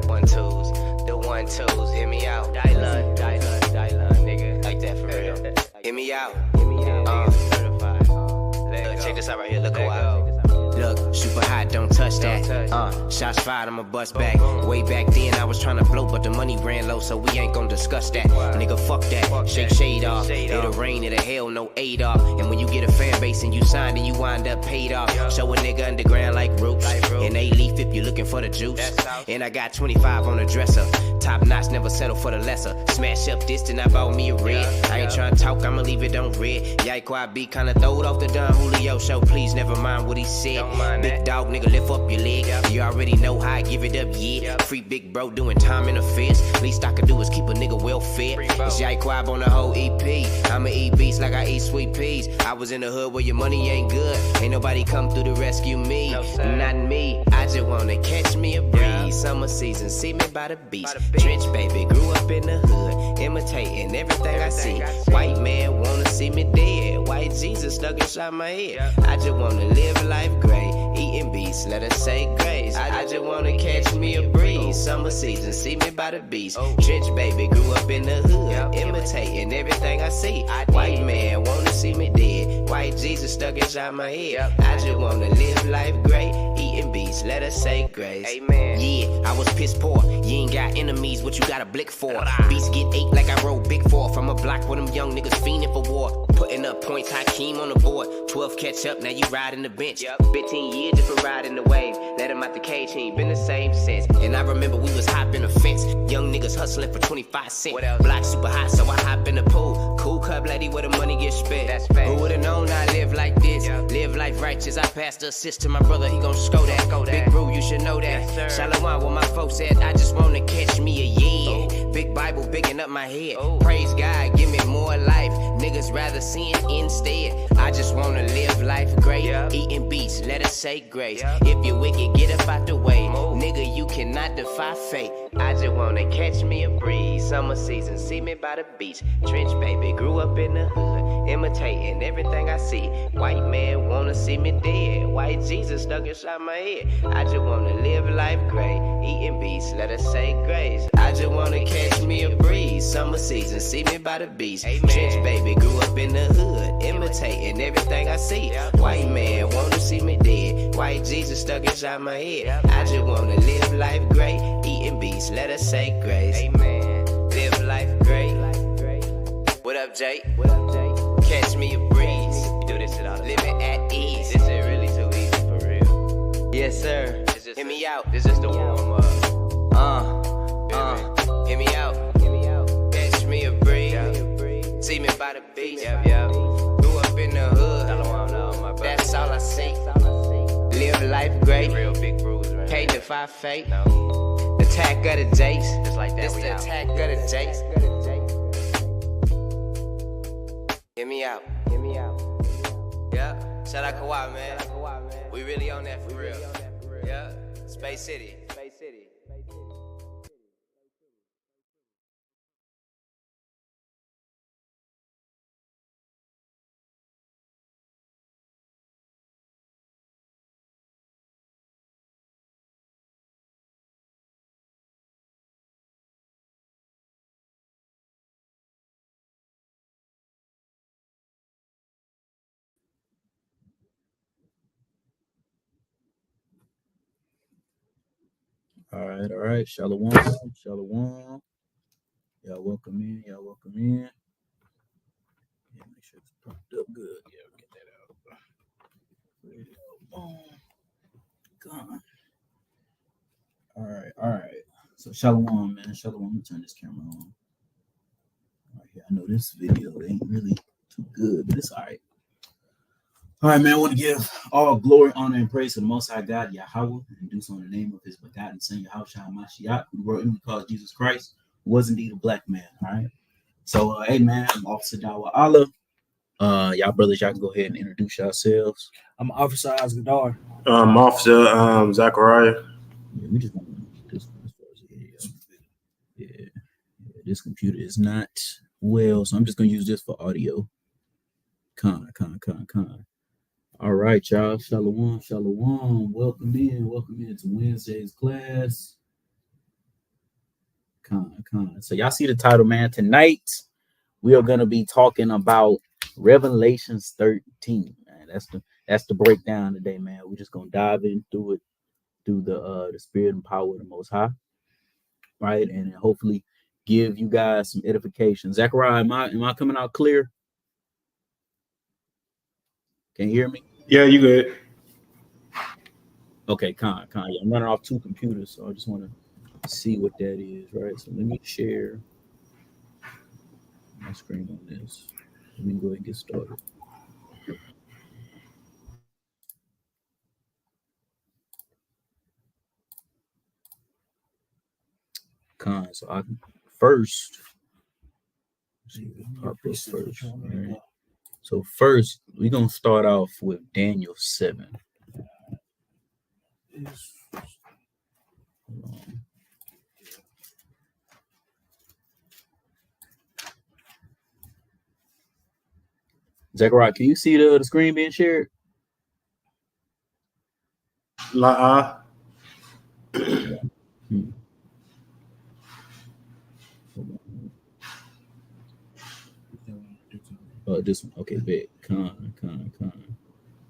One twos, the 1-2s, hear me out. Dylan, nigga, like that for real. Hear me out. Certified. Check this out right here. Look a while. Look, super hot, don't touch that. Shots fired, I'ma bust back. Way back then, I was tryna blow, but the money ran low, so we ain't gon' discuss that. Nigga, fuck that. Shake shade off. It'll rain, it'll hail, no aid off. And when you get a fan base and you signed, and you wind up paid off. Show a nigga underground like roots. And they leaf if you looking for the juice. And I got 25 on the dresser. Top notch, never settle for the lesser. Smash up distant, I bought me a red. I ain't tryna talk, I'ma leave it on red. Yike, I be kinda throwed off the Don Julio show. Please never mind what he said. Big dog, nigga, lift up your leg. You already know how I give it up, yeah. Free big bro doing time in the fist. Least I can do is keep a nigga well fed. It's Yike Quab on the whole EP. I'ma eat beats like I eat sweet peas. I was in the hood where your money ain't good. Ain't nobody come through to rescue me. Not me, I just wanna catch me a breeze. Summer season, see me by the beach. Trench baby, grew up in the hood, imitating everything I see. White man wanna see me dead. White Jesus stuck inside my head. I just wanna live life great, eating beats, let us say grace. I just wanna catch me a breeze. Summer season, see me by the beach. Trench baby, grew up in the hood, imitating everything I see. White man wanna see me dead. White Jesus stuck inside my head. I just wanna live life great, eating beats, let us say grace. Amen. Yeah, I was piss poor. You ain't got enemies, what you got a blick for? Beats get ate like I wrote Big 4 from a block where them young niggas fiending for war. Putting up points, Hakeem on the board. 12 catch up, now you riding the bench. 15 years just for riding the wave. Let him out the cage, he ain't been the same since. And I remember we was hopping the fence. Young niggas hustling for 25 cents. Block super hot, so I hop in the pool. Cool cup lady where the money gets spent. Who would've known I live like this? Live life righteous, I passed the assist to my brother, he gon' score that. Big bro, you should know that. Shalom, where my folks at, I just wanna catch me a yeah. Big Bible bigging up my head. Praise God, give me more life. Niggas rather sin instead. I just wanna live life great. Eating beats, let us say grace. If you're wicked, get up out the way. Nigga, you cannot defy fate. I just wanna catch me a breeze. Summer season, see me by the beach. Trench baby, grew up in the hood, imitating everything I see. White man wanna see me dead. White Jesus stuck inside my head. I just wanna live life great. Eating beats, let us say grace. I just wanna catch me a breeze. Summer season, see me by the beach. Trench baby, grew up in the hood, imitating everything I see. White man wanna see me dead. White Jesus stuck inside my head. I just wanna live life great. Eating beats, let us say grace. Amen. Live life great. What up, Jake? Catch me a breeze. Do this shit all the time. Living at ease. This is really too easy for real. Yes, sir. Hear me out. This is the warm up. Hear me out. Catch me a breeze. See me by the beach. Grew up in the hood. That's all I see. Live life great. Real big bruise, right? Can't defy fate. Attack of the Jakes. Just like that. It's the attack of the Jakes. Hear me out. Yeah. Shout out Kawhi, man. We really on that for real. Yeah. Space City. All right. Shalom. Y'all welcome in. Yeah, make sure it's pumped up good. Yeah, we get that out. Gone. All right. So shalom, man. Shalom. Let me turn this camera on. All right, here. I know this video ain't really too good, but it's all right. All right, man. I want to give all glory, honor, and praise to the Most High God, Yahweh, and do so in the name of His begotten Son, Yahushua Mashiach, who wrote in because Jesus Christ was indeed a black man. All right. So, hey, man, I'm Officer Dawa Allah. Y'all brothers, y'all can go ahead and introduce yourselves. I'm Officer Asgadar. Officer Zachariah. Yeah, we just want this. Yeah, this computer is not well, so I'm just gonna use this for audio. Con. All right, y'all. Shalom, shalom. Welcome in to Wednesday's class. Con. So y'all see the title, man. Tonight we are gonna be talking about Revelations 13. Man, that's the breakdown today, man. We're just gonna dive in through it through the spirit and power of the Most High, right? And hopefully give you guys some edification. Zechariah, am I coming out clear? Can you hear me? Yeah, you good. Okay, con. Yeah, I'm running off two computers, so I just want to see what that is, right? So let me share my screen on this. We can go ahead and get started. Con. So I first pop this first. Right? So first we're gonna start off with Daniel 7. Zechariah, can you see the screen being shared? La Hmm. This one. Okay, bet. Con.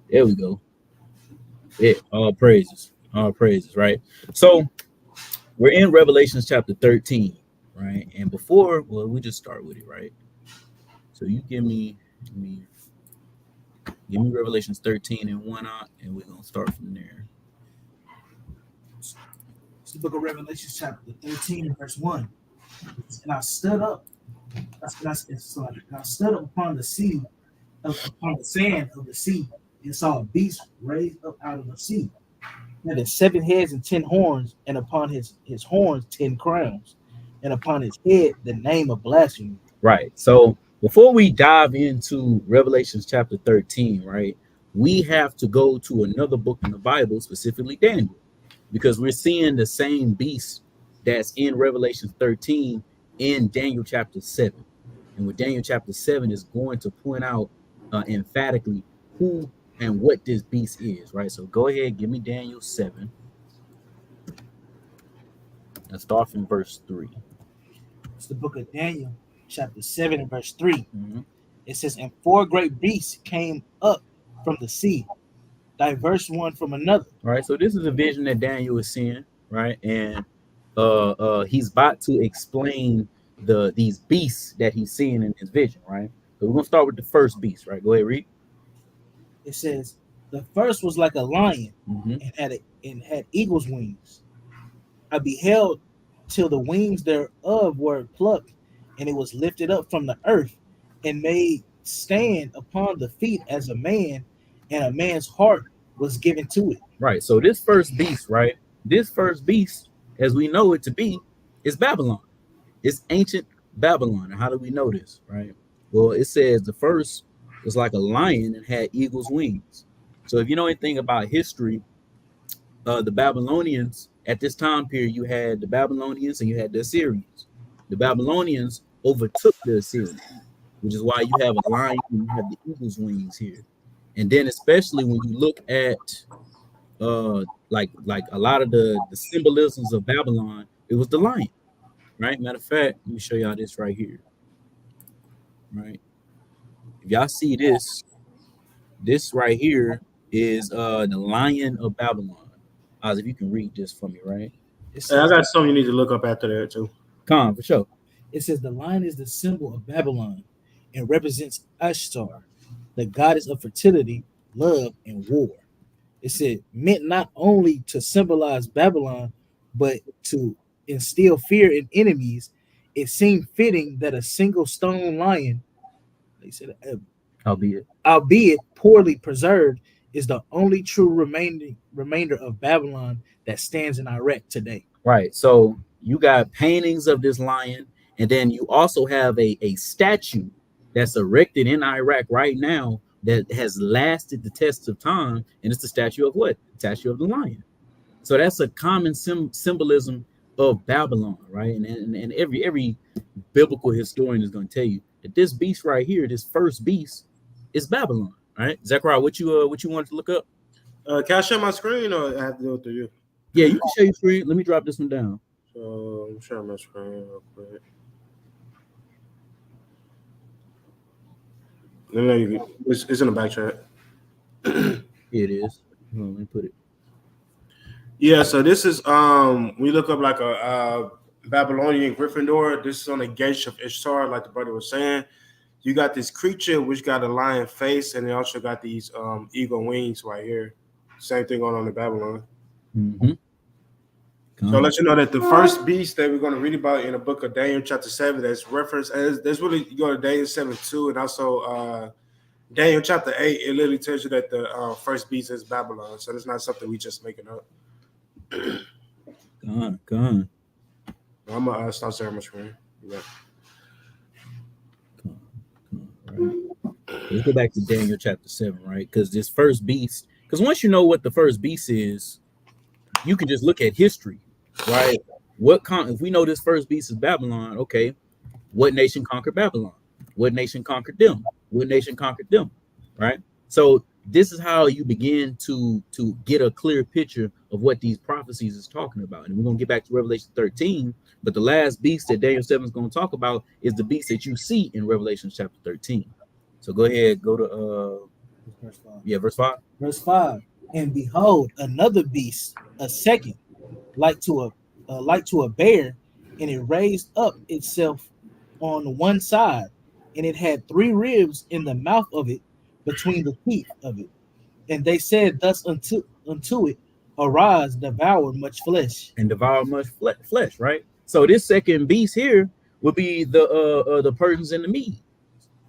There we go. It all praises. All praises, right? So we're in Revelations chapter 13, right? And before, well, we just start with it, right? So you give me Revelations 13 and 1 out, and we're gonna start from there. It's the book of Revelation, chapter 13, and verse 1. And I stood up, and I stood up upon the sea, upon the sand of the sea, and saw a beast raised up out of the sea. It had 7 heads and 10 horns, and upon his horns 10 crowns, and upon his head the name of blasphemy. Right. So before we dive into Revelations chapter 13, right, we have to go to another book in the Bible, specifically Daniel, because we're seeing the same beast that's in Revelation 13 in Daniel chapter 7. And with Daniel chapter 7 is going to point out emphatically who and what this beast is, right? So go ahead, give me Daniel 7. Let's start from verse 3. It's the book of Daniel, chapter 7, and verse 3. Mm-hmm. It says, And 4 great beasts came up from the sea, diverse one from another. Right. So this is a vision that Daniel is seeing, right? And he's about to explain these beasts that he's seeing in his vision, right? So we're gonna start with the first beast, right? Go ahead, read. It says, The first was like a lion, Mm-hmm. and had eagle's wings. I beheld till the wings thereof were plucked, and it was lifted up from the earth, and made stand upon the feet as a man, and a man's heart was given to it. Right. So this first beast, right? This first beast, as we know it to be, is Babylon. It's ancient Babylon. And how do we know this, right? Well, it says the first was like a lion and had eagle's wings. So if you know anything about history, the Babylonians at this time period, you had the Babylonians and you had the Assyrians. The Babylonians overtook the Assyrians, which is why you have a lion and you have the eagle's wings here. And then especially when you look at like a lot of the symbolisms of Babylon, it was the lion, right? Matter of fact, let me show y'all this right here, right? If y'all see this right here is the lion of Babylon. Oz, if you can read this for me, right? It I says, got something you need to look up after that too. Con, for sure. the lion is the symbol of Babylon and represents Ashtar, the goddess of fertility, love, and war. It said, meant not only to symbolize Babylon, but to instill fear in enemies. It seemed fitting that a single stone lion, they said, Albeit. albeit poorly preserved, is the only true remainder of Babylon that stands in Iraq today. Right. So you got paintings of this lion, and then you also have a statue that's erected in Iraq right now that has lasted the test of time, and it's the statue of what? The statue of the lion. So that's a common symbolism of Babylon, right? And every biblical historian is going to tell you that this beast right here, this first beast, is Babylon. All right, Zechariah, what you wanted to look up? Can I share my screen or I have to do it through you? Yeah, you can share your screen. Let me drop this one down. So I'm sharing my screen real quick. No, it's in the back chat. Here it is. Hold on, let me put it. Yeah, so this is we look up like a Babylonian Gryffindor. This is on the gate of Ishtar, like the brother was saying. You got this creature which got a lion face, and they also got these eagle wings right here. Same thing going on in Babylon. Mm-hmm. So I'll let you know that the first beast that we're going to read about in the book of Daniel chapter 7, that's referenced as there's really you go to Daniel 7:2, and also Daniel chapter 8, it literally tells you that the first beast is Babylon. So it's not something we just making up. Go on. I'm gonna start sharing my screen. Yeah. Right. Let's go back to Daniel chapter 7, right? Because this first beast, because once you know what the first beast is, you can just look at history, right? If we know this first beast is Babylon, okay, what nation conquered Babylon? What nation conquered them? What nation conquered them? Right? So this is how you begin to get a clear picture of what these prophecies is talking about. And we're gonna get back to Revelation 13, but the last beast that Daniel 7 is going to talk about is the beast that you see in Revelation chapter 13. So go ahead, go to Verse 5. verse 5. Verse 5. And behold, another beast, a second, like to a bear, and it raised up itself on one side, and it had 3 ribs in the mouth of it, between the teeth of it. And they said thus unto it, arise, devour much flesh. And devour much flesh, right? So this second beast here would be the Persians and the Medes,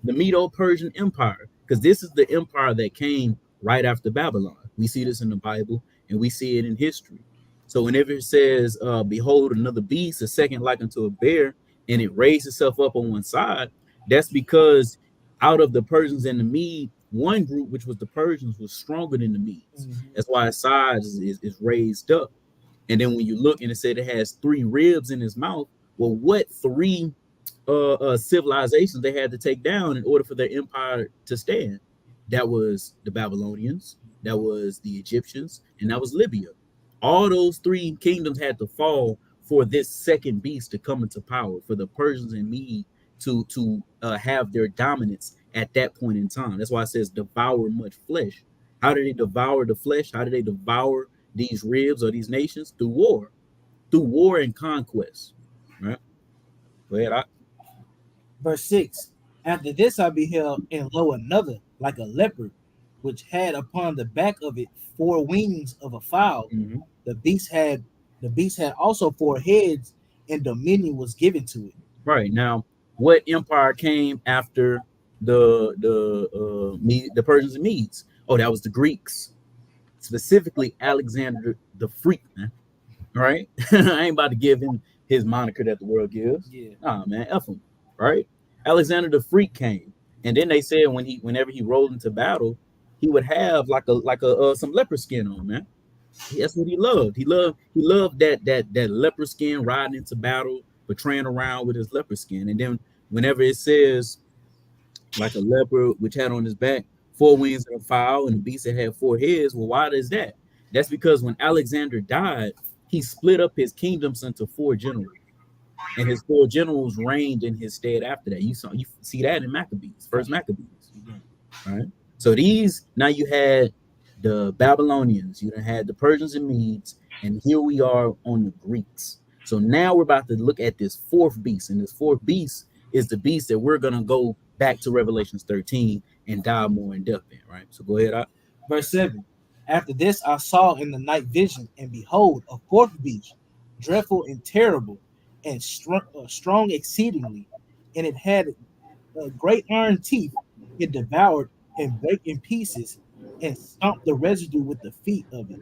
the Medo-Persian Empire, because this is the empire that came right after Babylon. We see this in the Bible, and we see it in history. So whenever it says, behold, another beast, a second like unto a bear, and it raised itself up on one side, that's because out of the Persians and the Medes, one group, which was the Persians, was stronger than the Medes. Mm-hmm. That's why its size is raised up. And then when you look and it said it has 3 ribs in his mouth, well, what 3 civilizations they had to take down in order for their empire to stand? That was the Babylonians, that was the Egyptians, and that was Libya. All those 3 kingdoms had to fall for this second beast to come into power, for the Persians and Medes to have their dominance at that point in time. That's why it says devour much flesh. How did they devour the flesh? How did they devour these ribs or these nations? Through war and conquest. Right? Go ahead. Verse 6. After this I beheld, and lo, another, like a leopard, which had upon the back of it 4 wings of a fowl. Mm-hmm. The beast had also 4 heads, and dominion was given to it. Right. Now, what empire came after the Persians and Medes? Oh, that was the Greeks, specifically Alexander the Freak, man. Right? I ain't about to give him his moniker that the world gives. Yeah. Nah, man, F him. Right? Alexander the Freak came, and then they said whenever he rolled into battle, he would have like a some leopard skin on, man. That's what he loved. He loved that leopard skin, riding into battle, betraying around with his leopard skin. And then whenever it says like a leopard which had on his back 4 wings and a fowl, and the beast that had 4 heads, well, why is that? That's because when Alexander died, he split up his kingdoms into 4 generals, and his 4 generals reigned in his stead after that. You see that in Maccabees, first Maccabees, right? So now you had the Babylonians, you had the Persians and Medes, and here we are on the Greeks. So now we're about to look at this 4th beast, and this 4th beast is the beast that we're gonna go back to Revelations 13 and dive more in depth in, right? So go ahead. Verse 7. After this I saw in the night vision, and behold, a 4th beast, dreadful and terrible, and strong exceedingly, and it had great iron teeth. It devoured and brake in pieces, and stomped the residue with the feet of it.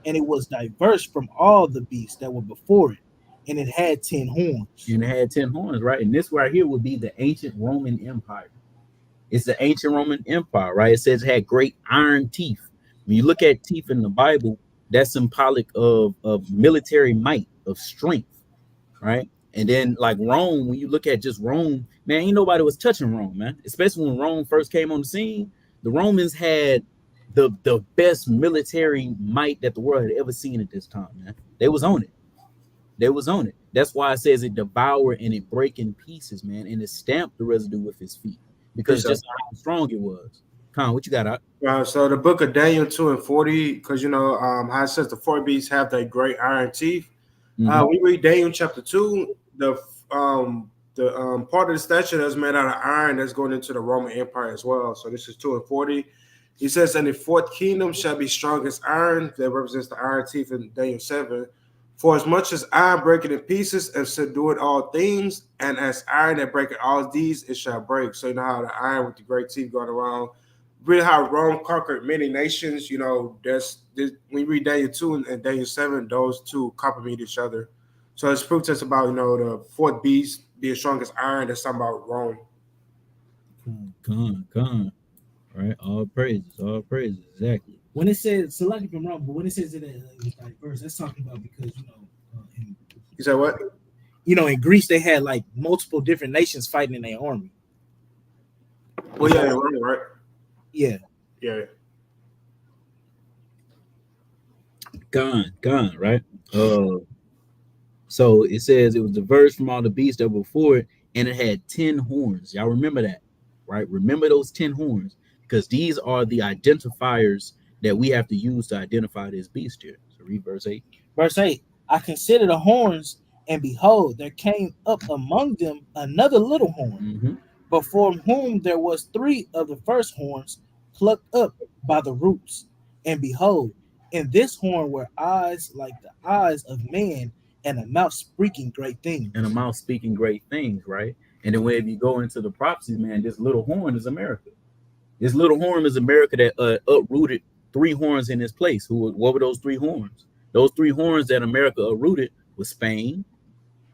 And it was diverse from all the beasts that were before it, and it had 10 horns. And it had 10 horns, right? And this right here would be the ancient Roman Empire. It's the ancient Roman Empire, right? It says it had great iron teeth. When you look at teeth in the Bible, that's symbolic of military might, of strength, right? And then like Rome, when you look at just Rome, man, ain't nobody was touching Rome, man. Especially when Rome first came on the scene, The Romans had the best military might that the world had ever seen at this time, man. They was on it. They was on it. That's why it says it devour and it break in pieces, man, and it stamped the residue with his feet because Appreciate just how strong it was. Con, what you got out? So the book of Daniel 2:40, because how it says the four beasts have their great iron teeth. We read Daniel chapter 2, the part of the statue that's made out of iron that's going into the Roman Empire as well. So this is 2:40. He says, and the fourth kingdom shall be strong as iron. That represents the iron teeth in Daniel 7. For as much as iron breaketh in pieces and subdueth all things, and as iron that breaketh all these, it shall break. So you know how the iron with the great teeth going around. Really how Rome conquered many nations. When we read Daniel 2 and Daniel 7, those two complement each other. So it's proof to us about, the fourth beast being strong as iron. That's talking about Rome. Con. Right, all praises, exactly. When it says, select if I'm wrong, but when it says it was diverse, that's talking about because You said what? In Greece they had like multiple different nations fighting in their army. Well, yeah, Rome, right? Yeah. Gone, right? So it says it was diverse from all the beasts that were before it, and it had 10 horns. Y'all remember that, right? Remember those 10 horns, because these are the identifiers that we have to use to identify this beast here. So read verse 8. Verse 8, I considered the horns, and behold, there came up among them another little horn, before whom there was 3 of the first horns plucked up by the roots. And behold, in this horn were eyes like the eyes of man, and a mouth speaking great things. Right? And then when you go into the prophecies, man, this little horn is America. This little horn is America that uprooted 3 horns in its place. What were those 3 horns? Those 3 horns that America uprooted was Spain,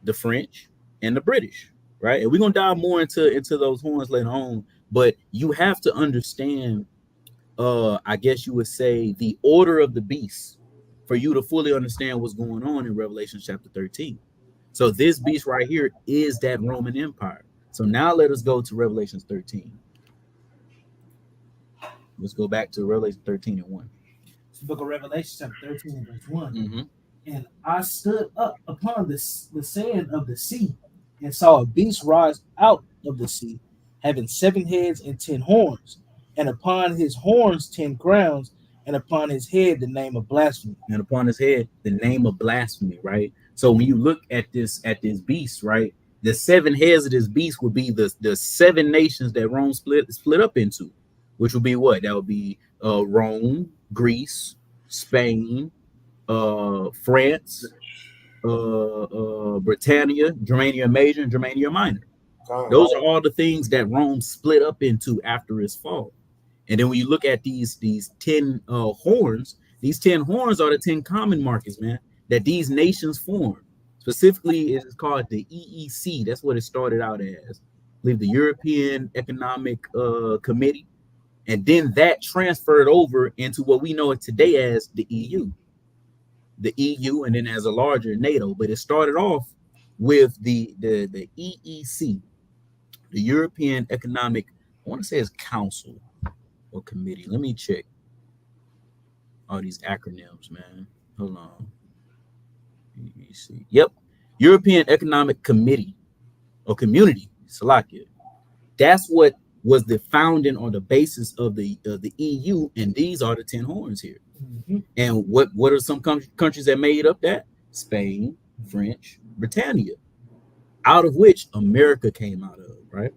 the French, and the British, right? And we're gonna dive more into those horns later on. But you have to understand, I guess you would say, the order of the beast for you to fully understand what's going on in Revelation chapter 13. So this beast right here is that Roman Empire. So now let us go to Revelation 13. Let's go back to Revelation 13 and 1. It's the book of Revelation, chapter 13 and verse 1. Mm-hmm. And I stood up upon the sand of the sea, and saw a beast rise out of the sea, having 7 heads and 10 horns, and upon his horns 10 crowns, and upon his head the name of blasphemy. Right? So when you look at this beast, right, the 7 heads of this beast would be the 7 nations that Rome split up into, which would be what? That would be Rome, Greece, Spain, France, Britannia, Germania Major, and Germania Minor. Those are all the things that Rome split up into after its fall. And then when you look at these 10 horns, these 10 horns are the 10 common markets, man, that these nations form. Specifically, it's called the EEC. That's what it started out as. I believe the European Economic Committee. And then that transferred over into what we know today as the EU. The EU, and then as a larger NATO. But it started off with the EEC, the European Economic, I want to say it's Council or Committee. Let me check all these acronyms, man. Hold on. EEC. Yep. European Economic Committee or Community, Slovakia. That's what was the founding or the basis of the EU, and these are the 10 horns here. Mm-hmm. And what are some countries that made up that? Spain, French, Britannia, out of which America came out of, right?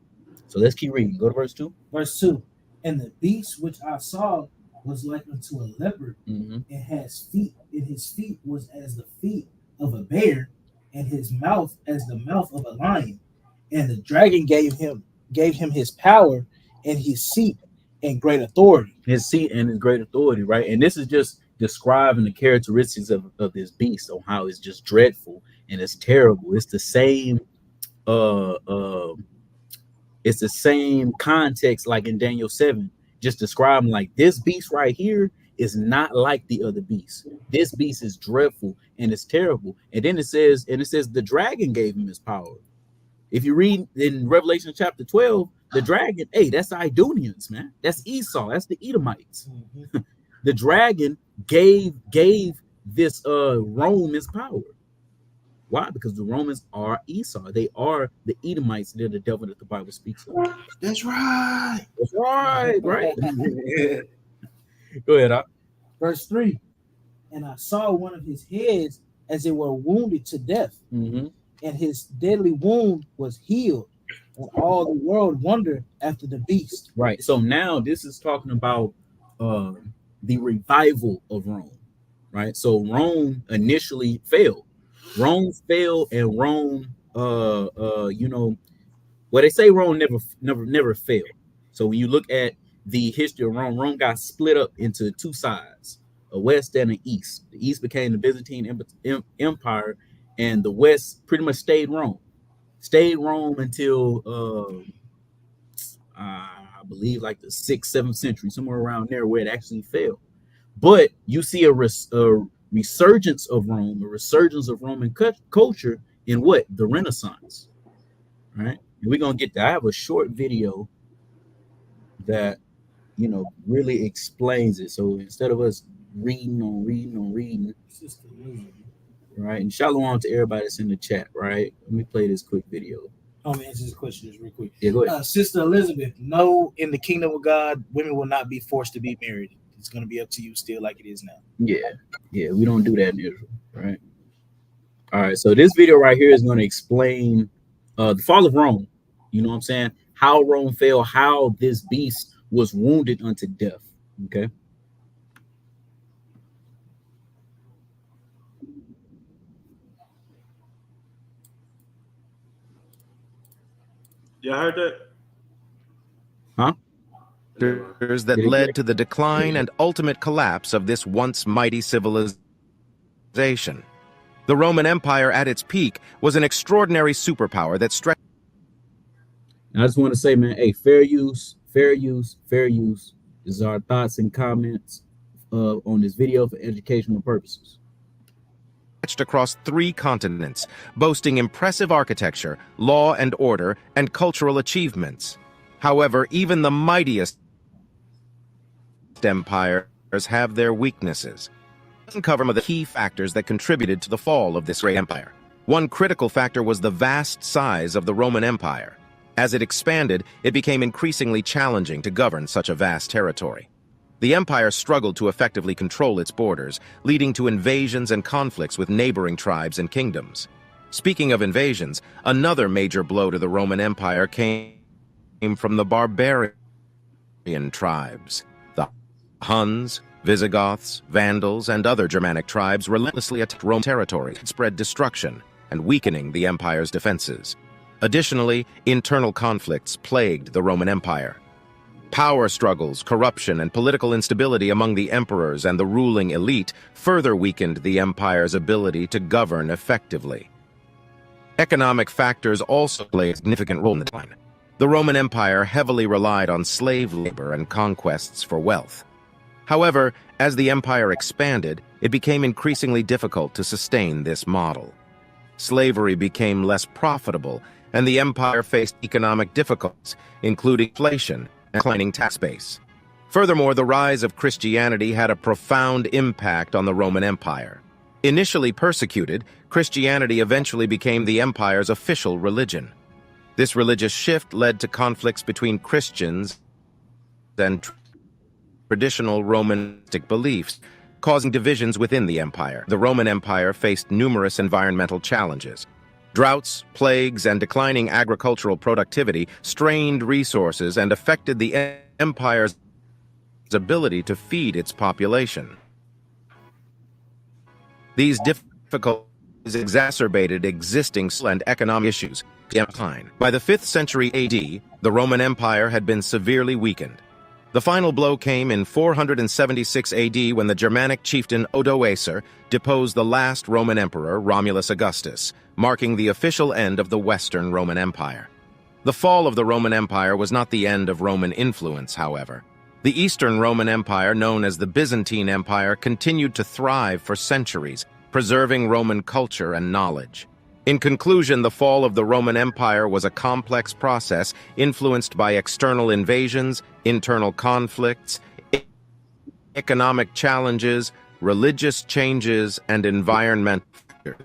So let's keep reading. Go to verse 2. Verse 2. And the beast which I saw was like unto a leopard, and has feet, and his feet was as the feet of a bear, and his mouth as the mouth of a lion. And the dragon gave him his power and his seat and great authority. Right? And this is just describing the characteristics of this beast, on how it's just dreadful and it's terrible. It's the same context like in Daniel 7, just describing like this beast right here is not like the other beasts. This beast is dreadful and it's terrible. And then it says the dragon gave him his power. If you read in Revelation chapter 12, the dragon, hey, that's the Idunians, man. That's Esau. That's the Edomites. Mm-hmm. The dragon gave this Rome its power. Why? Because the Romans are Esau. They are the Edomites. They're the devil that the Bible speaks of. That's right. That's right, right. Go ahead. Verse 3. And I saw one of his heads as it were wounded to death, Mm-hmm. and his deadly wound was healed, and all the world wondered after the beast. Right. So now this is talking about the revival of Rome. Right. So Rome initially failed. Rome fell, and Rome, well, they say Rome never failed. So when you look at the history of Rome, Rome got split up into two sides, a west and an east. The east became the Byzantine Empire, and the west pretty much stayed Rome. Stayed Rome until I believe like the 6th, 7th century, somewhere around there, where it actually fell. But you see a resurgence of Rome, a resurgence of Roman culture in what? The Renaissance, right? And we're going to get that. I have a short video that, really explains it. So instead of us reading, right? And shalom to everybody that's in the chat, right? Let me play this quick video. I'm gonna answer this question just real quick. Yeah, go ahead. Sister Elizabeth, no, in the kingdom of God, women will not be forced to be married. It's going to be up to you still like it is now. Yeah, we don't do that in Israel, right? All right, so this video right here is going to explain the fall of Rome. You know what I'm saying? How Rome fell, how this beast was wounded unto death. Okay. You heard that? Huh? That led to the decline and ultimate collapse of this once mighty civilization. The Roman Empire at its peak was an extraordinary superpower that stretched. And I just want to say, man, hey, fair use. This is our thoughts and comments on this video for educational purposes. Across 3 continents, boasting impressive architecture, law and order, and cultural achievements. However, even the mightiest empires have their weaknesses. Let's uncover the key factors that contributed to the fall of this great empire. One critical factor was the vast size of the Roman Empire. As it expanded, it became increasingly challenging to govern such a vast territory. The empire struggled to effectively control its borders, leading to invasions and conflicts with neighboring tribes and kingdoms. Speaking of invasions, another major blow to the Roman Empire came from the barbarian tribes. The Huns, Visigoths, Vandals, and other Germanic tribes relentlessly attacked Roman territory, spread destruction, and weakening the empire's defenses. Additionally, internal conflicts plagued the Roman Empire. Power struggles, corruption, and political instability among the emperors and the ruling elite further weakened the empire's ability to govern effectively. Economic factors also played a significant role in the decline. The Roman Empire heavily relied on slave labor and conquests for wealth. However, as the empire expanded, it became increasingly difficult to sustain this model. Slavery became less profitable, and the empire faced economic difficulties, including inflation and declining tax base. Furthermore, the rise of Christianity had a profound impact on the Roman Empire. Initially persecuted, Christianity eventually became the empire's official religion. This religious shift led to conflicts between Christians and traditional Romanistic beliefs, causing divisions within the empire. The Roman Empire faced numerous environmental challenges. Droughts, plagues, and declining agricultural productivity strained resources and affected the empire's ability to feed its population. These difficulties exacerbated existing social and economic issues. By the 5th century AD, the Roman Empire had been severely weakened. The final blow came in 476 AD when the Germanic chieftain Odoacer deposed the last Roman emperor, Romulus Augustus, marking the official end of the Western Roman Empire. The fall of the Roman Empire was not the end of Roman influence, however. The Eastern Roman Empire, known as the Byzantine Empire, continued to thrive for centuries, preserving Roman culture and knowledge. In conclusion, the fall of the Roman Empire was a complex process influenced by external invasions, internal conflicts, economic challenges, religious changes, and environmental factors.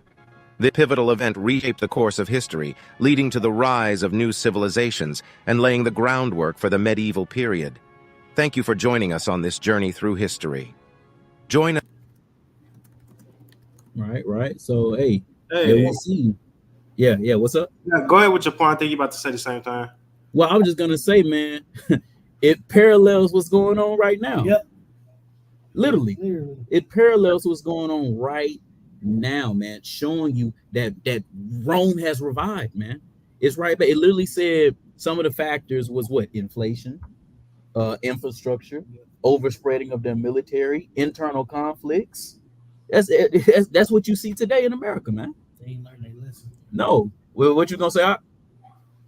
This pivotal event reshaped the course of history, leading to the rise of new civilizations and laying the groundwork for the medieval period. Thank you for joining us on this journey through history. Join us. Right. So, hey, Hey, we see. Yeah. What's up? yeah, go ahead with your point. I think you're about to say the same thing. Well, I was just gonna say, man, it parallels what's going on right now. Yep. Literally, it parallels what's going on right now, man. Showing you that Rome has revived, man. It's right back. It literally said some of the factors was what? Inflation, infrastructure, overspreading of their military, internal conflicts. That's what you see today in America, man. They ain't learned their lesson. No, well, what you gonna say?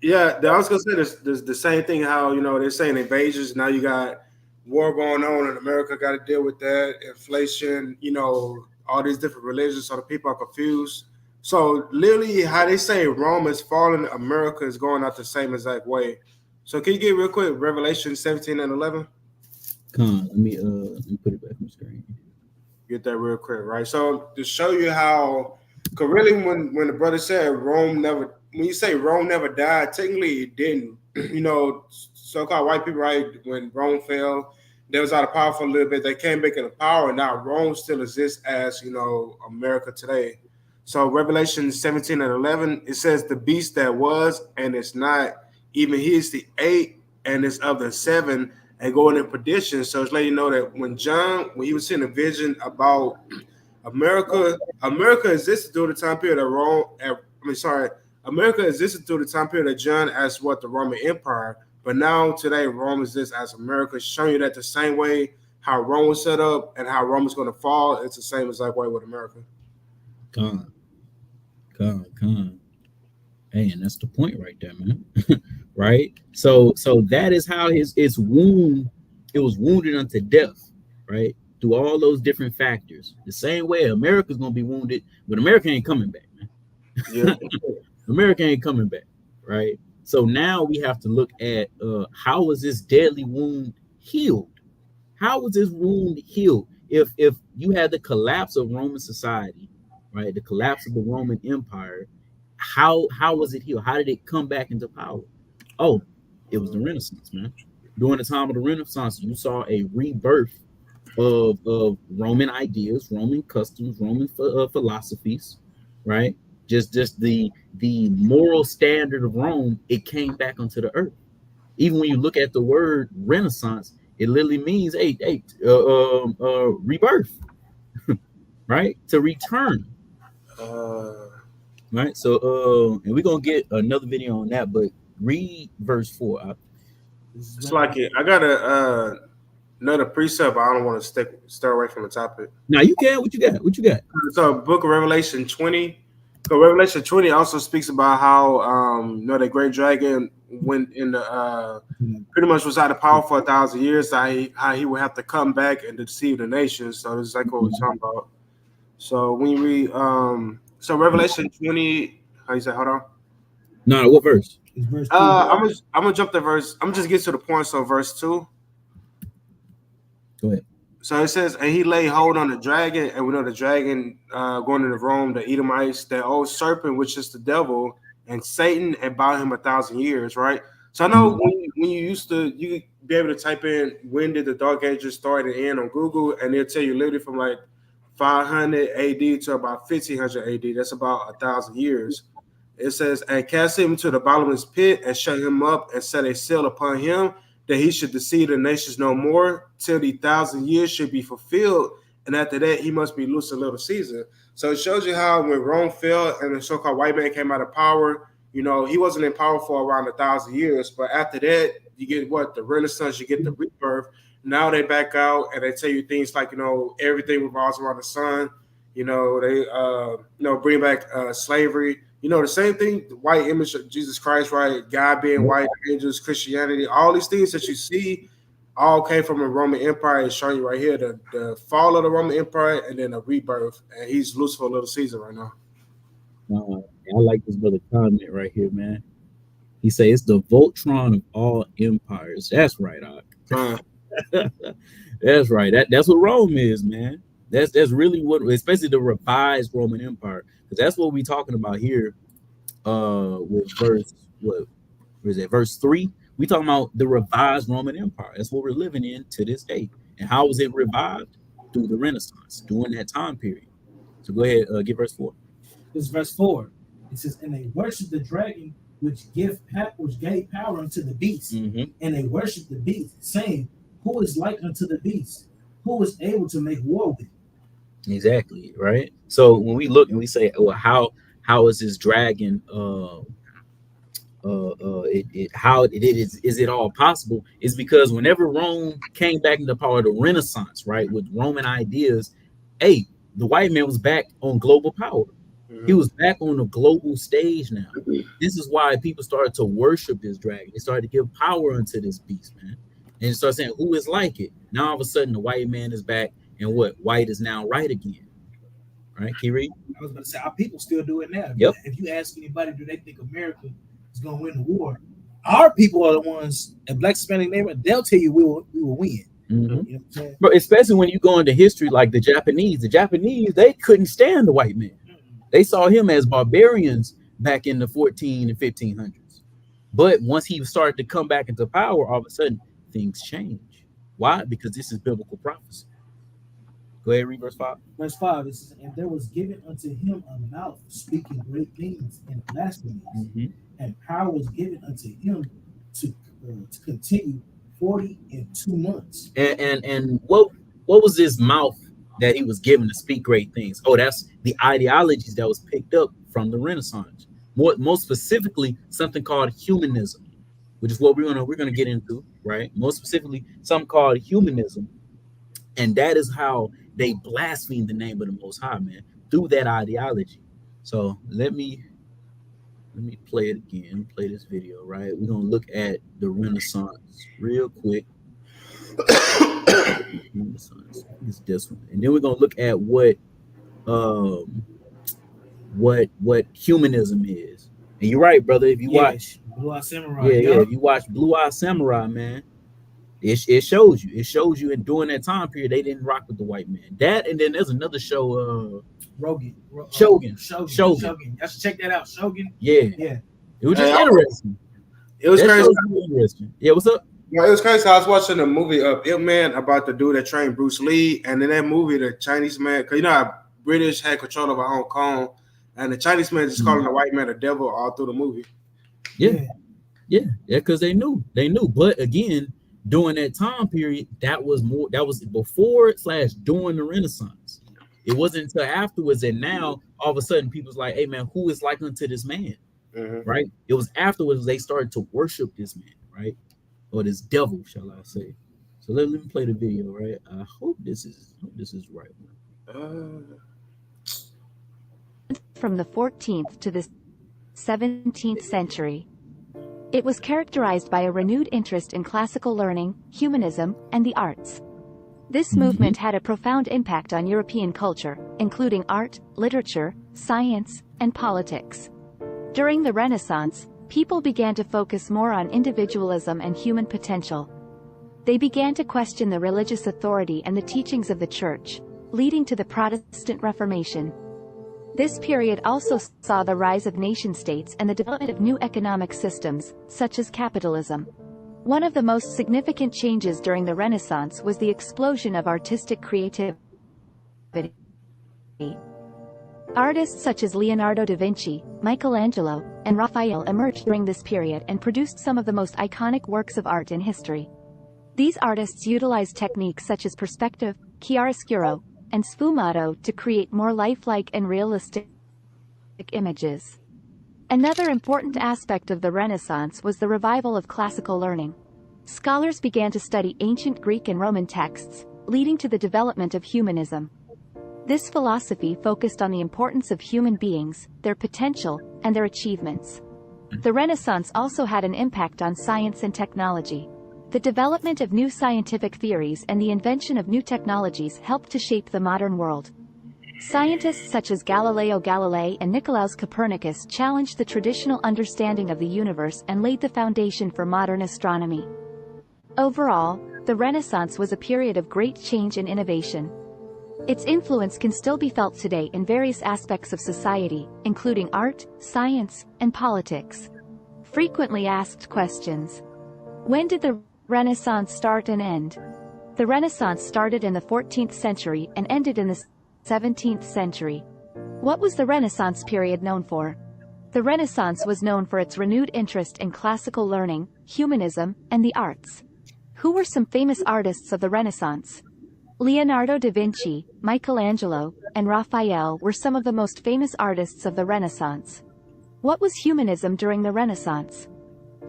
Yeah, I was gonna say this the same thing. How they're saying invasions. Now you got war going on in America. Got to deal with that inflation. All these different religions. So the people are confused. So literally, how they say Rome is falling, America is going out the same exact way. So can you get real quick Revelation 17 and 11? Come on, let me put it back on the screen. Get that real quick, right? So to show you how, because really, when the brother said Rome never, when you say Rome never died, technically it didn't. So-called white people, right? When Rome fell, they was out of power for a little bit. They came back into power, and now Rome still exists as America today. So Revelation 17 and 11, it says the beast that was and it's not, even he is the eighth and is of the seven and going in perdition. So it's letting you know that when he was seeing a vision about America existed during the time period of Rome. America existed through the time period of John as what the Roman Empire, but now today Rome exists as America, showing you that the same way how Rome was set up and how Rome is going to fall, it's the same exact way with America. Con. Hey, and that's the point right there, man. Right? So that is how its wound, it was wounded unto death, right? Through all those different factors. The same way America's gonna be wounded, but America ain't coming back, man. Yeah. America ain't coming back, right? So now we have to look at how was this deadly wound healed? How was this wound healed? If you had the collapse of Roman society, right? The collapse of the Roman Empire, how was it healed? How did it come back into power? Oh, it was the Renaissance, man. During the time of the Renaissance, you saw a rebirth of Roman ideas, Roman customs, Roman philosophies, right? Just the moral standard of Rome, it came back onto the earth. Even when you look at the word Renaissance, it literally means rebirth, right? To return. Right. So and we're gonna get another video on that, but read verse 4. It's like it. I got another precept, but I don't want to stay away from the topic. Now you can. What you got? So Book of Revelation 20. So Revelation 20 also speaks about how the great dragon went in the pretty much was out of power for 1,000 years. How he would have to come back and deceive the nations. So this is like what we're talking about. So when you read so Revelation 20, how you say? Hold on. No, what verse? Verse 2, I'm gonna jump to verse. I'm just get to the point. So verse 2. Go ahead. So it says, and he laid hold on the dragon, and we know the dragon going into Rome, the Edomites, the old serpent, which is the devil, and Satan, and bound him 1,000 years, right? So I know when you used to, you be able to type in when did the Dark Ages start and end on Google, and they'll tell you literally from like 500 AD to about 1500 AD. That's about 1,000 years. It says, and cast him to the bottomless pit and shut him up and set a seal upon him that he should deceive the nations no more till the 1,000 years should be fulfilled. And after that, he must be loosed a little season. So it shows you how when Rome fell and the so-called white man came out of power, he wasn't in power for around 1,000 years. But after that, you get the Renaissance, you get the rebirth. Now they back out and they tell you things like, everything revolves around the sun. They bring back slavery. The same thing, the white image of Jesus Christ, right? God being white, angels, Christianity, all these things that you see all came from the Roman Empire. It's showing you right here the fall of the Roman Empire and then a rebirth. And he's loose for a little season right now. I like this brother comment right here, man. He say it's the Voltron of all empires. That's right, Uh, That's right. That's what Rome is, man. That's really what, especially the revised Roman Empire, because that's what we talking about here. With verse what is it? Verse 3. We talking about the revised Roman Empire. That's what we're living in to this day. And how was it revived? Through the Renaissance, during that time period. So go ahead, get verse 4. This is verse 4. It says, and they worship the dragon which gave power unto the beast, Mm-hmm. and they worship the beast, saying, who is like unto the beast? Who is able to make war with it? Exactly, right? So when we look and we say, well, how is this dragon how it is it all possible, is because whenever Rome came back into power, the Renaissance, right, with Roman ideas, hey, the white man was back on global power. He was back on the global stage now. This is why people started to worship this dragon. They started to give power unto this beast, man. And start saying, who is like it? Now all of a sudden the white man is back, and what? White is now right again. Right, Kiri? I was about to say, our people still do it now. Yep. If you ask anybody, do they think America is going to win the war? Our people are the ones in Black Hispanic neighborhood. They'll tell you we will win. Mm-hmm. You know what I'm saying? But especially when you go into history, like the Japanese, they couldn't stand the white man. They saw him as barbarians back in the 14 and 1500s. But once he started to come back into power, all of a sudden things change. Why? Because this is biblical prophecy. Go ahead, read verse 5. Verse 5, it says, and there was given unto him a mouth speaking great things and blasphemies, and power was given unto him to continue 42 months. And what was his mouth that he was given to speak great things? Oh, that's the ideologies that was picked up from the Renaissance. More specifically, something called humanism, which is what we're gonna get into, right? More specifically, something called humanism, and that is how they blaspheme the name of the Most High, man, through that ideology. So let me play it again. Play this video, right? We're gonna look at the Renaissance real quick. Renaissance is this one, and then we're gonna look at what humanism is. And you're right, brother. If you watch Blue Eye Samurai, if you watch Blue Eye Samurai, man, it shows you. It shows you. And during that time period, they didn't rock with the white man. That, and then there's another show, Shogun. Y'all should check that out. Shogun. Yeah. It was just interesting. It was crazy. Interesting. Yeah, what's up? Yeah, it was crazy. I was watching a movie of Ip Man about the dude that trained Bruce Lee, and in that movie, the Chinese man, because you know how British had control over Hong Kong, and the Chinese man just calling the white man a devil all through the movie. Yeah, because they knew. But again, during that time period, that was before / during the Renaissance. It wasn't until afterwards that now all of a sudden people's like, hey man, who is like unto this man? Right? It was afterwards they started to worship this man, right? Or this devil, shall I say. So let me play the video, right? I hope this is right. From the 14th to the 17th century. It was characterized by a renewed interest in classical learning, humanism, and the arts. This movement had a profound impact on European culture, including art, literature, science, and politics. During the Renaissance, people began to focus more on individualism and human potential. They began to question the religious authority and the teachings of the Church, leading to the Protestant Reformation. This period also saw the rise of nation-states and the development of new economic systems, such as capitalism. One of the most significant changes during the Renaissance was the explosion of artistic creativity. Artists such as Leonardo da Vinci, Michelangelo, and Raphael emerged during this period and produced some of the most iconic works of art in history. These artists utilized techniques such as perspective, chiaroscuro, and sfumato to create more lifelike and realistic images. Another important aspect of the Renaissance was the revival of classical learning. Scholars began to study ancient Greek and Roman texts, leading to the development of humanism. This philosophy focused on the importance of human beings, their potential, and their achievements. The Renaissance also had an impact on science and technology. The development of new scientific theories and the invention of new technologies helped to shape the modern world. Scientists such as Galileo Galilei and Nicolaus Copernicus challenged the traditional understanding of the universe and laid the foundation for modern astronomy. Overall, the Renaissance was a period of great change and innovation. Its influence can still be felt today in various aspects of society, including art, science, and politics. Frequently asked questions. When did the Renaissance start and end? The Renaissance started in the 14th century and ended in the 17th century. What was the Renaissance period known for? The Renaissance was known for its renewed interest in classical learning, humanism, and the arts. Who were some famous artists of the Renaissance? Leonardo da Vinci, Michelangelo, and Raphael were some of the most famous artists of the Renaissance. What was humanism during the Renaissance?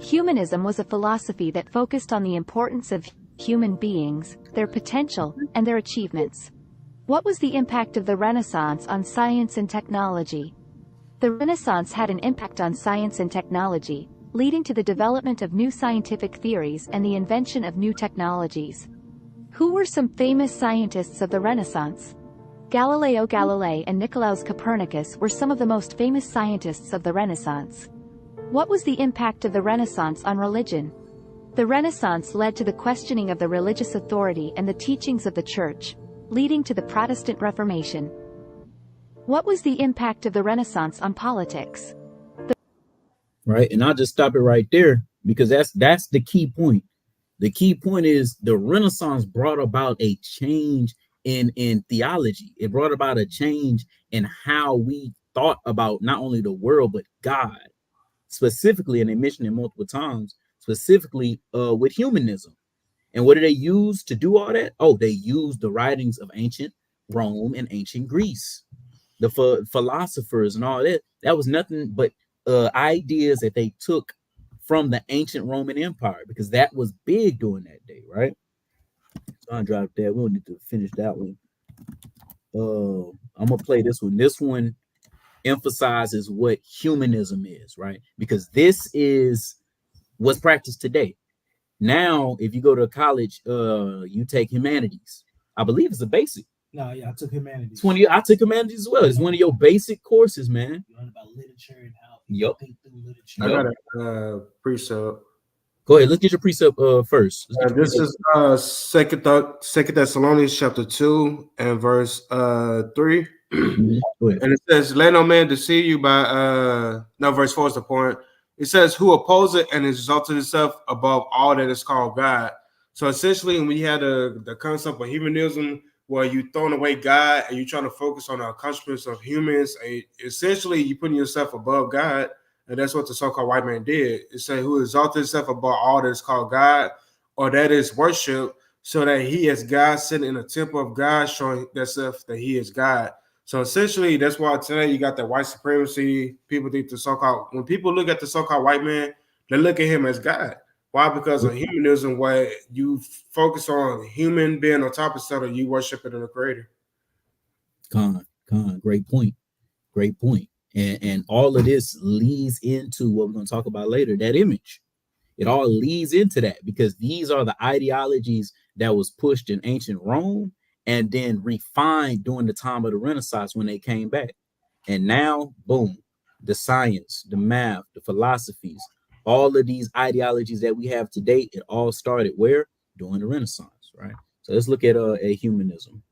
Humanism was a philosophy that focused on the importance of human beings, their potential, and their achievements. What was the impact of the Renaissance on science and technology? The Renaissance had an impact on science and technology, leading to the development of new scientific theories and the invention of new technologies. Who were some famous scientists of the Renaissance? Galileo Galilei and Nicolaus Copernicus were some of the most famous scientists of the Renaissance. What was the impact of the Renaissance on religion? The Renaissance led to the questioning of the religious authority and the teachings of the Church, leading to the Protestant Reformation. What was the impact of the Renaissance on politics? Right, and I'll just stop it right there because that's the key point. The key point is the Renaissance brought about a change in theology. It brought about a change in how we thought about not only the world but God, specifically, and they mentioned it multiple times, specifically with humanism. And what did they use to do all that? Oh, they used the writings of ancient Rome and ancient Greece, the philosophers and all that. That was nothing but ideas that they took from the ancient Roman Empire, because that was big during that day, right? So I dropped that. We'll need to finish that one. I'm gonna play this one. This one emphasizes what humanism is, right? Because this is what's practiced today. Now, if you go to college, you take humanities. I believe it's a basic. No, yeah, I took humanities. I took humanities as well. It's one of your basic courses, man. You learn about literature and how Yep. think through literature. I got a precept. Go ahead. Let's get your precept first. This is Second Thessalonians chapter 2 and verse 3. Mm-hmm. And it says, "Let no man deceive you by verse 4 is the point. It says, who opposes and exalted himself above all that is called God." So essentially, when you had the concept of humanism, where you throwing away God and you're trying to focus on the accomplishments of humans, essentially you putting yourself above God, and that's what the so-called white man did. It said, who exalted himself above all that is called God, or that is worship, so that he is God sitting in the temple of God, showing that he is God. So essentially, that's why today you got the white supremacy. People think when people look at the so-called white man, they look at him as God. Why? Because of humanism, where you focus on human being on top instead of you worshiping the creator. Great point. And all of this leads into what we're going to talk about later, that image. It all leads into that, because these are the ideologies that was pushed in ancient Rome and then refined during the time of the Renaissance when they came back. And now, boom, the science, the math, the philosophies, all of these ideologies that we have today, it all started where? During the Renaissance, right? So let's look at a humanism.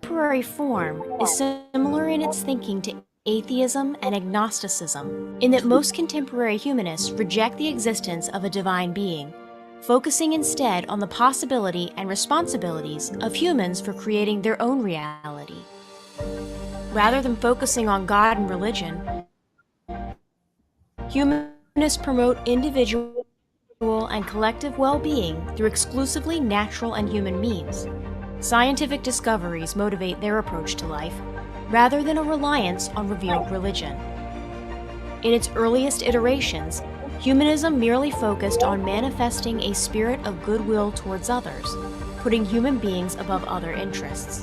Contemporary form is similar in its thinking to atheism and agnosticism, in that most contemporary humanists reject the existence of a divine being, focusing instead on the possibility and responsibilities of humans for creating their own reality. Rather than focusing on God and religion, humanists promote individual and collective well-being through exclusively natural and human means. Scientific discoveries motivate their approach to life, rather than a reliance on revealed religion. In its earliest iterations, humanism merely focused on manifesting a spirit of goodwill towards others, putting human beings above other interests.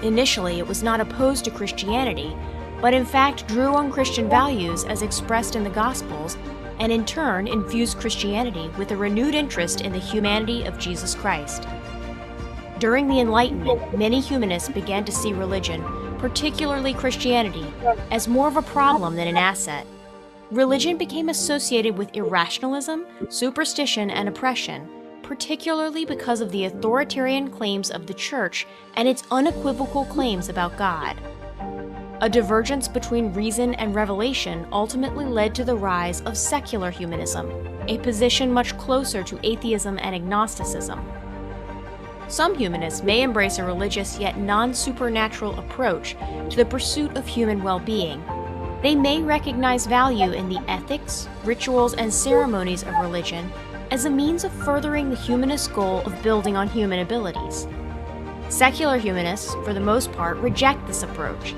Initially, it was not opposed to Christianity, but in fact drew on Christian values as expressed in the Gospels, and in turn infused Christianity with a renewed interest in the humanity of Jesus Christ. During the Enlightenment, many humanists began to see religion, particularly Christianity, as more of a problem than an asset. Religion became associated with irrationalism, superstition, and oppression, particularly because of the authoritarian claims of the Church and its unequivocal claims about God. A divergence between reason and revelation ultimately led to the rise of secular humanism, a position much closer to atheism and agnosticism. Some humanists may embrace a religious yet non-supernatural approach to the pursuit of human well-being. They may recognize value in the ethics, rituals, and ceremonies of religion as a means of furthering the humanist goal of building on human abilities. Secular humanists, for the most part, reject this approach.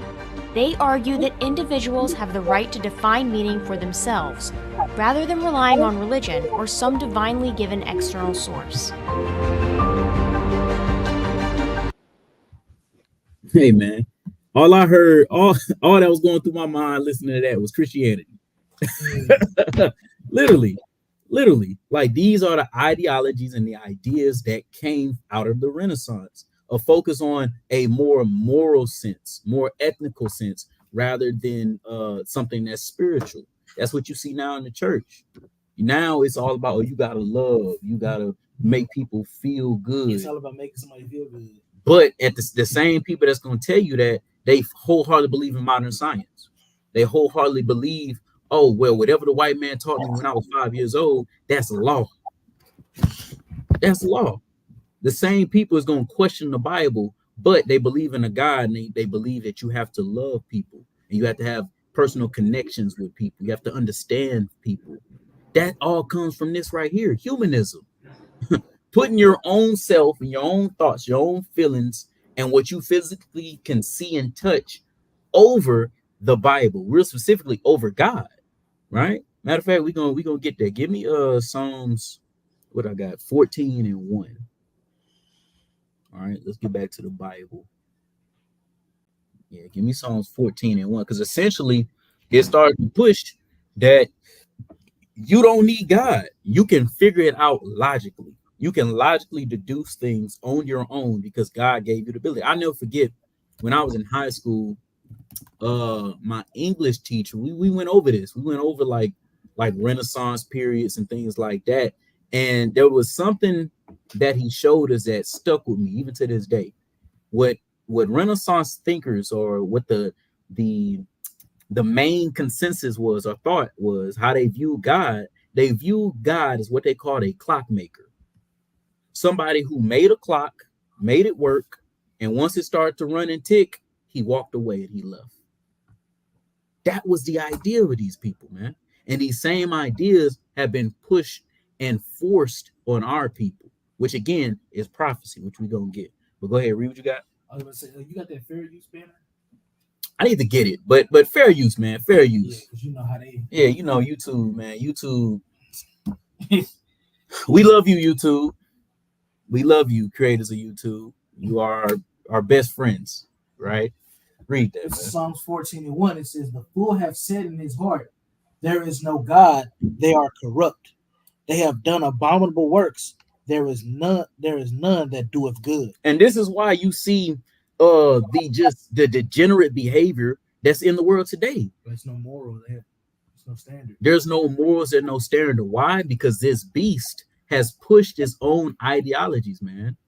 They argue that individuals have the right to define meaning for themselves, rather than relying on religion or some divinely given external source. Hey man, all I heard, all that was going through my mind listening to that was Christianity. literally, like these are the ideologies and the ideas that came out of the Renaissance. A focus on a more moral sense, more ethnical sense, rather than something that's spiritual. That's what you see now in the church. Now it's all about, oh, you gotta love, you gotta make people feel good. It's all about making somebody feel good. But at the same people that's going to tell you that, they wholeheartedly believe in modern science. They wholeheartedly believe, oh, well, whatever the white man taught me when I was 5 years old, that's law. That's law. The same people is going to question the Bible, but they believe in a God, and they believe that you have to love people, and you have to have personal connections with people. You have to understand people. That all comes from this right here, humanism. Putting your own self and your own thoughts, your own feelings, and what you physically can see and touch over the Bible, real specifically over God, right? Matter of fact, we're gonna get there. Give me Psalms, what I got, 14:1. All right, let's get back to the Bible. Yeah, give me Psalms 14:1, because essentially it started to push that you don't need God. You can figure it out logically. You can logically deduce things on your own because God gave you the ability. I never forget when I was in high school, my English teacher, we went over this. We went over like Renaissance periods and things like that. And there was something that he showed us that stuck with me even to this day. What Renaissance thinkers, or what the main consensus was, or thought was, how they view God. They view God as what they called a clockmaker. Somebody who made a clock, made it work, and once it started to run and tick, he walked away and he left. That was the idea of these people, man. And these same ideas have been pushed and forced on our people, which again is prophecy, which we're gonna get. But go ahead, read what you got. I was gonna say, you got that fair use banner? I need to get it, but fair use, man. Fair use. Yeah, because you know how they. Yeah, you know YouTube, man. YouTube. We love you, YouTube. We love you, creators of YouTube. You are our best friends, right? Read that. This is Psalms 14:1. It says, "The fool have said in his heart, there is no God. They are corrupt. They have done abominable works. There is none that doeth good." And this is why you see the degenerate behavior that's in the world today. There's no moral there. There's no standard. There's no morals, there's no standard. Why? Because this beast has pushed its own ideologies, man.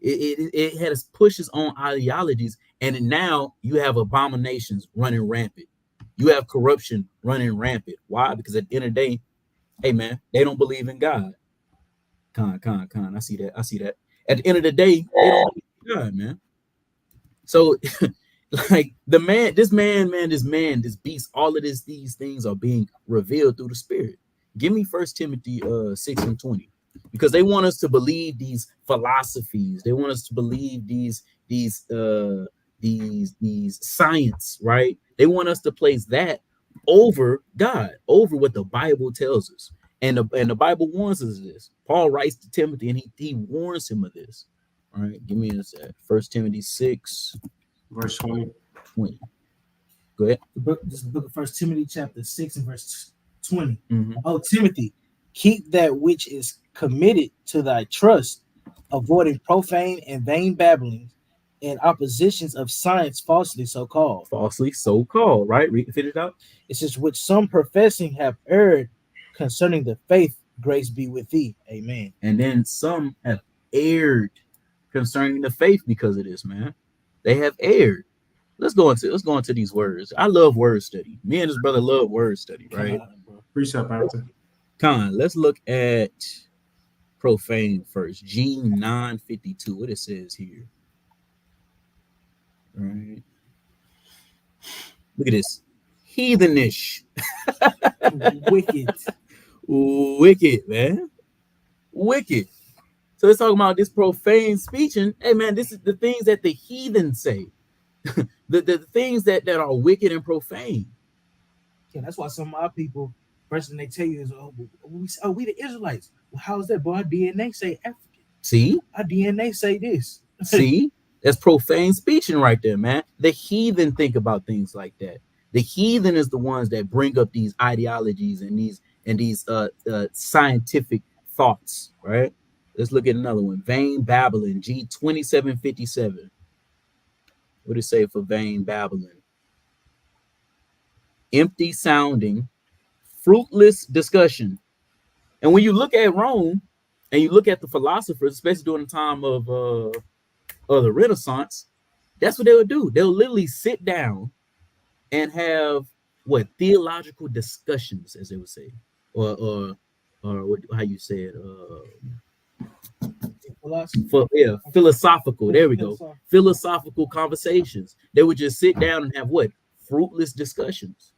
It has pushed its own ideologies, and now you have abominations running rampant. You have corruption running rampant. Why? Because at the end of the day, hey man, they don't believe in God. Con. I see that. At the end of the day, they don't believe in God, man. So like this beast, all of these things are being revealed through the Spirit. Give me 1 Timothy 6:20, because they want us to believe these philosophies. They want us to believe these science, right? They want us to place that over God, over what the Bible tells us. And the Bible warns us of this. Paul writes to Timothy, and he warns him of this. All right, give me a sec. 1 Timothy 6, verse 20. Go ahead. This is the book of First Timothy, chapter 6 and verse 20. Mhm. Oh, Timothy, keep that which is committed to thy trust, avoiding profane and vain babblings and oppositions of science falsely so called. Falsely so called, right? Read, finish out. It says, which some professing have erred concerning the faith, grace be with thee. Amen. And then some have erred concerning the faith because of this, man. They have erred. Let's go into these words. I love word study. Me and this brother love word study, right? Precept after. Con, let's look at profane first. G 952. What it says here. All right. Look at this. Heathenish. Wicked. Wicked, man. Wicked. So it's talking about this profane speech, and hey man, this is the things that the heathen say. the things that are wicked and profane. Yeah, that's why some of our people, first thing they tell you is, we the Israelites. Well, how is that, boy? Our DNA say African. See? Our DNA say this. See? That's profane speeching right there, man. The heathen think about things like that. The heathen is the ones that bring up these ideologies and these scientific thoughts, right? Let's look at another one. Vain babbling, G 2757. What did it say for vain babbling? Empty sounding, fruitless discussion. And when you look at Rome and you look at the philosophers, especially during the time of the Renaissance, that's what they would do. They'll literally sit down and have theological discussions, as they would say, or what, how you say it, philosophical. There we go. Philosophical conversations. They would just sit down and have fruitless discussions.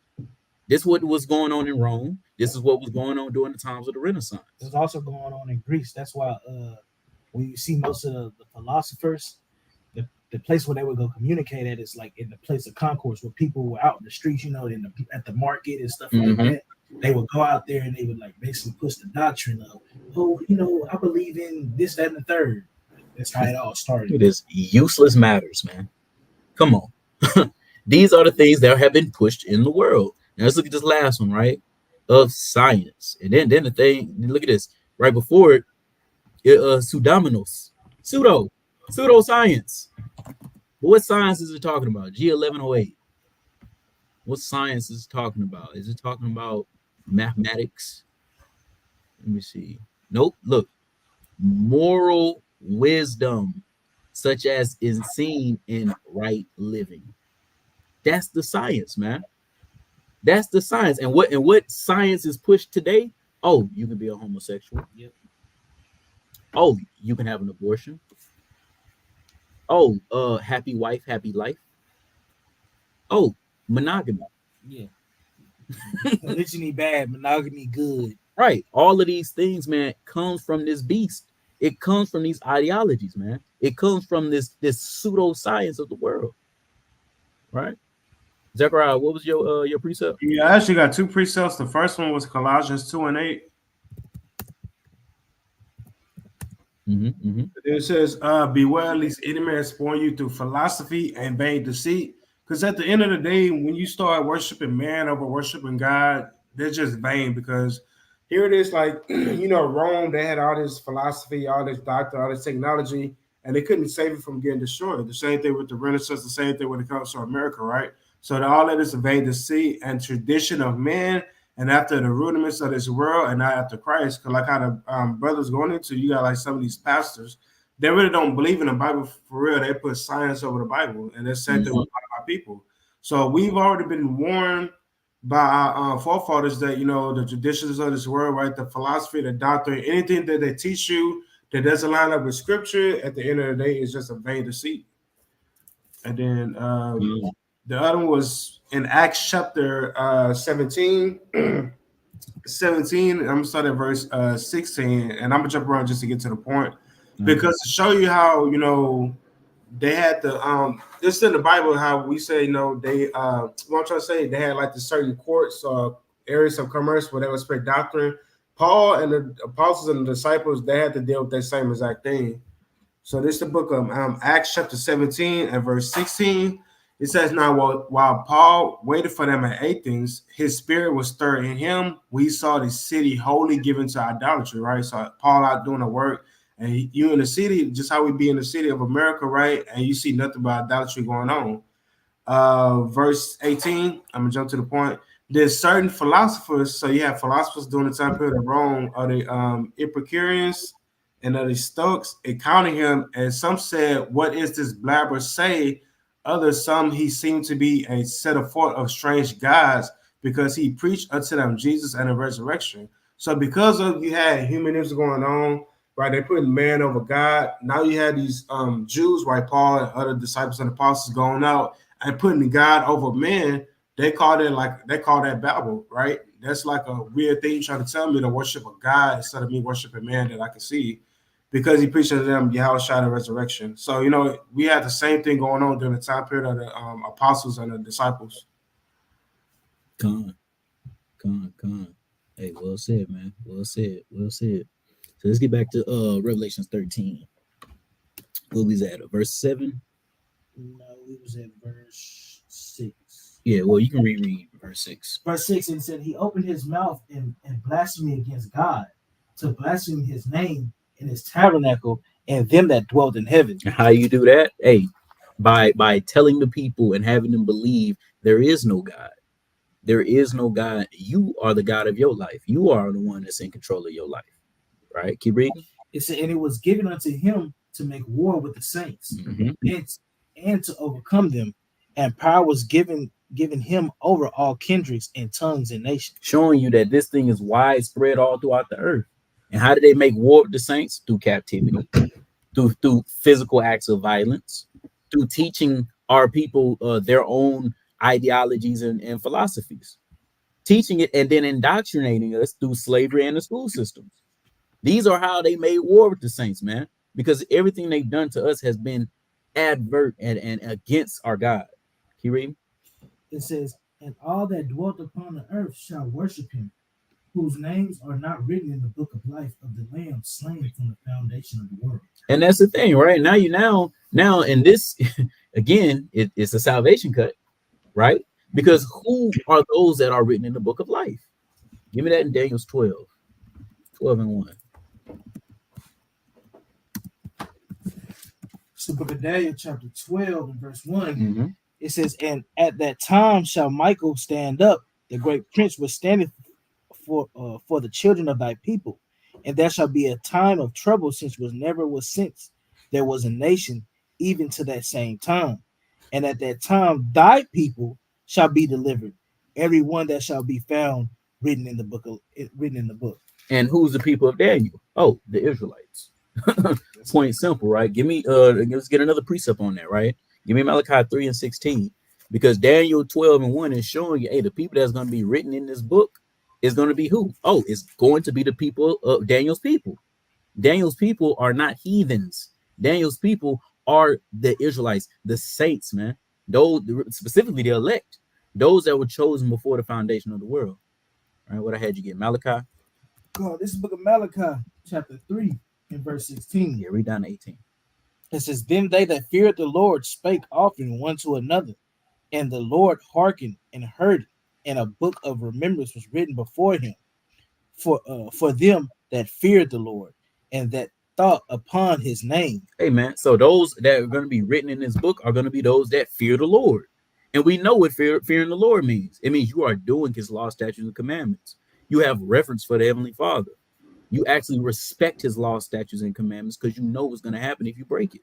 This is what was going on in Rome. This is what was going on during the times of the Renaissance. It's also going on in Greece. That's why when you see most of the philosophers, the place where they would go communicate at is like in the place of concourse where people were out in the streets, at the market and stuff like that. They would go out there and they would like basically push the doctrine of, I believe in this, that, and the third. That's how it all started. It is useless matters, man. Come on. These are the things that have been pushed in the world. Now let's look at this last one, right? Of science. And then the thing, look at this. Right before it, pseudomonas. Pseudoscience. What science is it talking about? G1108. What science is it talking about? Is it talking about mathematics? Let me see. Nope. Look. Moral wisdom, such as is seen in right living. That's the science, man. That's the science. And what science is pushed today? Oh, you can be a homosexual. Yep. Oh, you can have an abortion. Oh, happy wife, happy life. Oh, monogamy. Yeah. Polygyny bad, monogamy good. Right. All of these things, man, comes from this beast. It comes from these ideologies, man. It comes from this pseudoscience of the world. Right? Zechariah, what was your precept? Yeah, I actually got two precepts. The first one was Colossians 2:8. It says, beware lest any man spoil you through philosophy and vain deceit. Because at the end of the day, when you start worshiping man over worshiping God, they're just vain. Because here it is, like, Rome, they had all this philosophy, all this doctrine, all this technology, and they couldn't save it from getting destroyed. The same thing with the Renaissance, the same thing when it comes to America, right? So all that is a vain deceit and tradition of man, and after the rudiments of this world, and not after Christ. Because like how the brothers going into, you got like some of these pastors, they really don't believe in the Bible for real. They put science over the Bible, and that's same thing with a lot of our people. So we've already been warned by our forefathers that the traditions of this world, right, the philosophy, the doctrine, anything that they teach you that doesn't line up with Scripture, at the end of the day, is just a vain deceit. And then the other one was in Acts chapter 17. 17. I'm gonna start at verse 16, and I'm gonna jump around just to get to the point, because to show you how they had the it's in the Bible how we say they what I'm trying to say, they had like the certain courts or areas of commerce where they would spread doctrine. Paul and the apostles and the disciples, they had to deal with that same exact thing. So this is the book of Acts chapter 17 and verse 16. It says, now while Paul waited for them at Athens, his spirit was stirred in him. We saw the city wholly given to idolatry, right? So Paul out doing the work, and you in the city, just how we be in the city of America, right? And you see nothing but idolatry going on. Verse 18, I'm gonna jump to the point. There's certain philosophers, so you have philosophers during the time period of Rome, are the Epicureans and of the Stoics, accounting him, and some said, what is this blabber say? Others, some he seemed to be a set forth of strange gods, because he preached unto them Jesus and the resurrection. So because of you had humanism going on, right? They putting man over God. Now you had these Jews, right? Paul and other disciples and apostles going out and putting God over man. They call that Babel, right? That's like a weird thing trying to tell me to worship a God instead of me worshiping man that I can see, because he preached to them Yahushua the resurrection. So we had the same thing going on during the time period of the apostles and the disciples. Con. Hey, well said, man. Well said. So let's get back to Revelations 13. What was that? Verse 7? No, it was at verse 6. Yeah, well, you can reread verse 6. Verse 6, and said, he opened his mouth and blasphemy against God, to blaspheme his name and his tabernacle and them that dwelt in heaven. And how you do that? Hey, by telling the people and having them believe there is no God. There is no God. You are the God of your life. You are the one that's in control of your life. Right? Keep reading. It said, and it was given unto him to make war with the saints, and to overcome them, and power was given him over all kindreds and tongues and nations. Showing you that this thing is widespread all throughout the earth. And how did they make war with the saints? Through captivity, through physical acts of violence, through teaching our people their own ideologies and philosophies, teaching it and then indoctrinating us through slavery and the school systems. These are how they made war with the saints, man, because everything they've done to us has been advert and against our God. Keep reading. It says, and all that dwelt upon the earth shall worship him, whose names are not written in the book of life of the Lamb slain from the foundation of the world. And that's the thing, right? Now in this, again, it's a salvation cut, right? Because who are those that are written in the book of life? Give me that in Daniel's 12 and 1. It's the book of Daniel, chapter 12, and verse 1. It says, and at that time shall Michael stand up, the great prince was standing for the children of thy people. And there shall be a time of trouble, since since there was a nation, even to that same time. And at that time thy people shall be delivered, every one that shall be found written in the book. And who's the people of Daniel? Oh, the Israelites. Point simple, right? Give me let's get another precept on that, right? Give me Malachi 3 and 16, because Daniel 12 and 1 is showing you, hey, the people that's going to be written in this book is going to be who? Oh, it's going to be the people of Daniel's people. Daniel's people are not heathens. Daniel's people are the Israelites, the saints, man. Those, specifically the elect, those that were chosen before the foundation of the world. All right, what I had you get, Malachi. God, this is the book of Malachi, chapter 3, and verse 16. Yeah, read down to 18. It says, then they that feared the Lord spake often one to another, and the Lord hearkened and heard, and a book of remembrance was written before him for them that feared the Lord and that thought upon his name. Hey, man, so those that are going to be written in this book are going to be those that fear the Lord. And we know what fearing the Lord means. It means you are doing his law, statutes, and commandments. You have reverence for the Heavenly Father. You actually respect his law, statutes, and commandments because you know what's going to happen if you break it.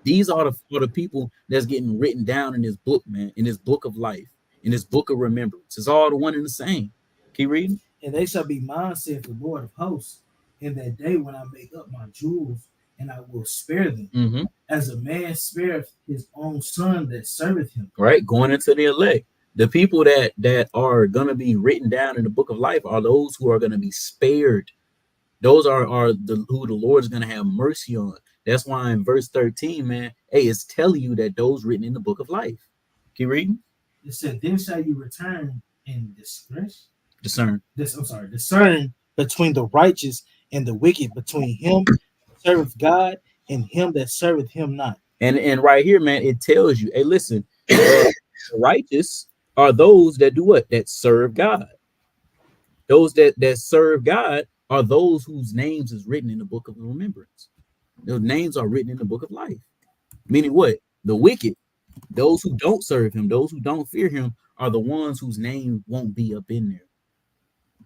These are the people that's getting written down in this book, man, in this book of life, in this book of remembrance. It's all the one and the same. Keep reading. And they shall be mine, saith the Lord of hosts, in that day when I make up my jewels, and I will spare them, as a man spareth his own son that serveth him. Right, going into the elect. The people that are going to be written down in the book of life are those who are going to be spared. Those are who the Lord is going to have mercy on. That's why in verse 13, man, hey, it's telling you that those written in the book of life. Keep reading. It said, then shall you return and discern between the righteous and the wicked, between him that serveth God and him that serveth him not. And right here, man, it tells you, hey, listen, The righteous are those that do what? That serve God. Those that serve God are those whose names is written in the book of remembrance. Their names are written in the book of life. Meaning what? The wicked, those who don't serve him, those who don't fear him, are the ones whose name won't be up in there.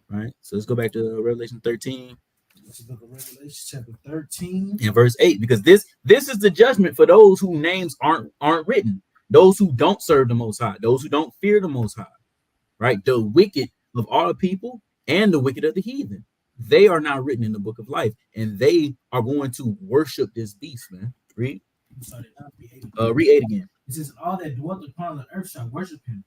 Right? So let's go back to Revelation 13. Let's look at Revelation chapter 13. In verse 8, because this is the judgment for those whose names aren't written, those who don't serve the Most High, those who don't fear the Most High, right? The wicked of all people and the wicked of the heathen, they are not written in the book of life, and they are going to worship this beast, man. Read. Read 8 again. It says, all that dwelt upon the earth shall worship him,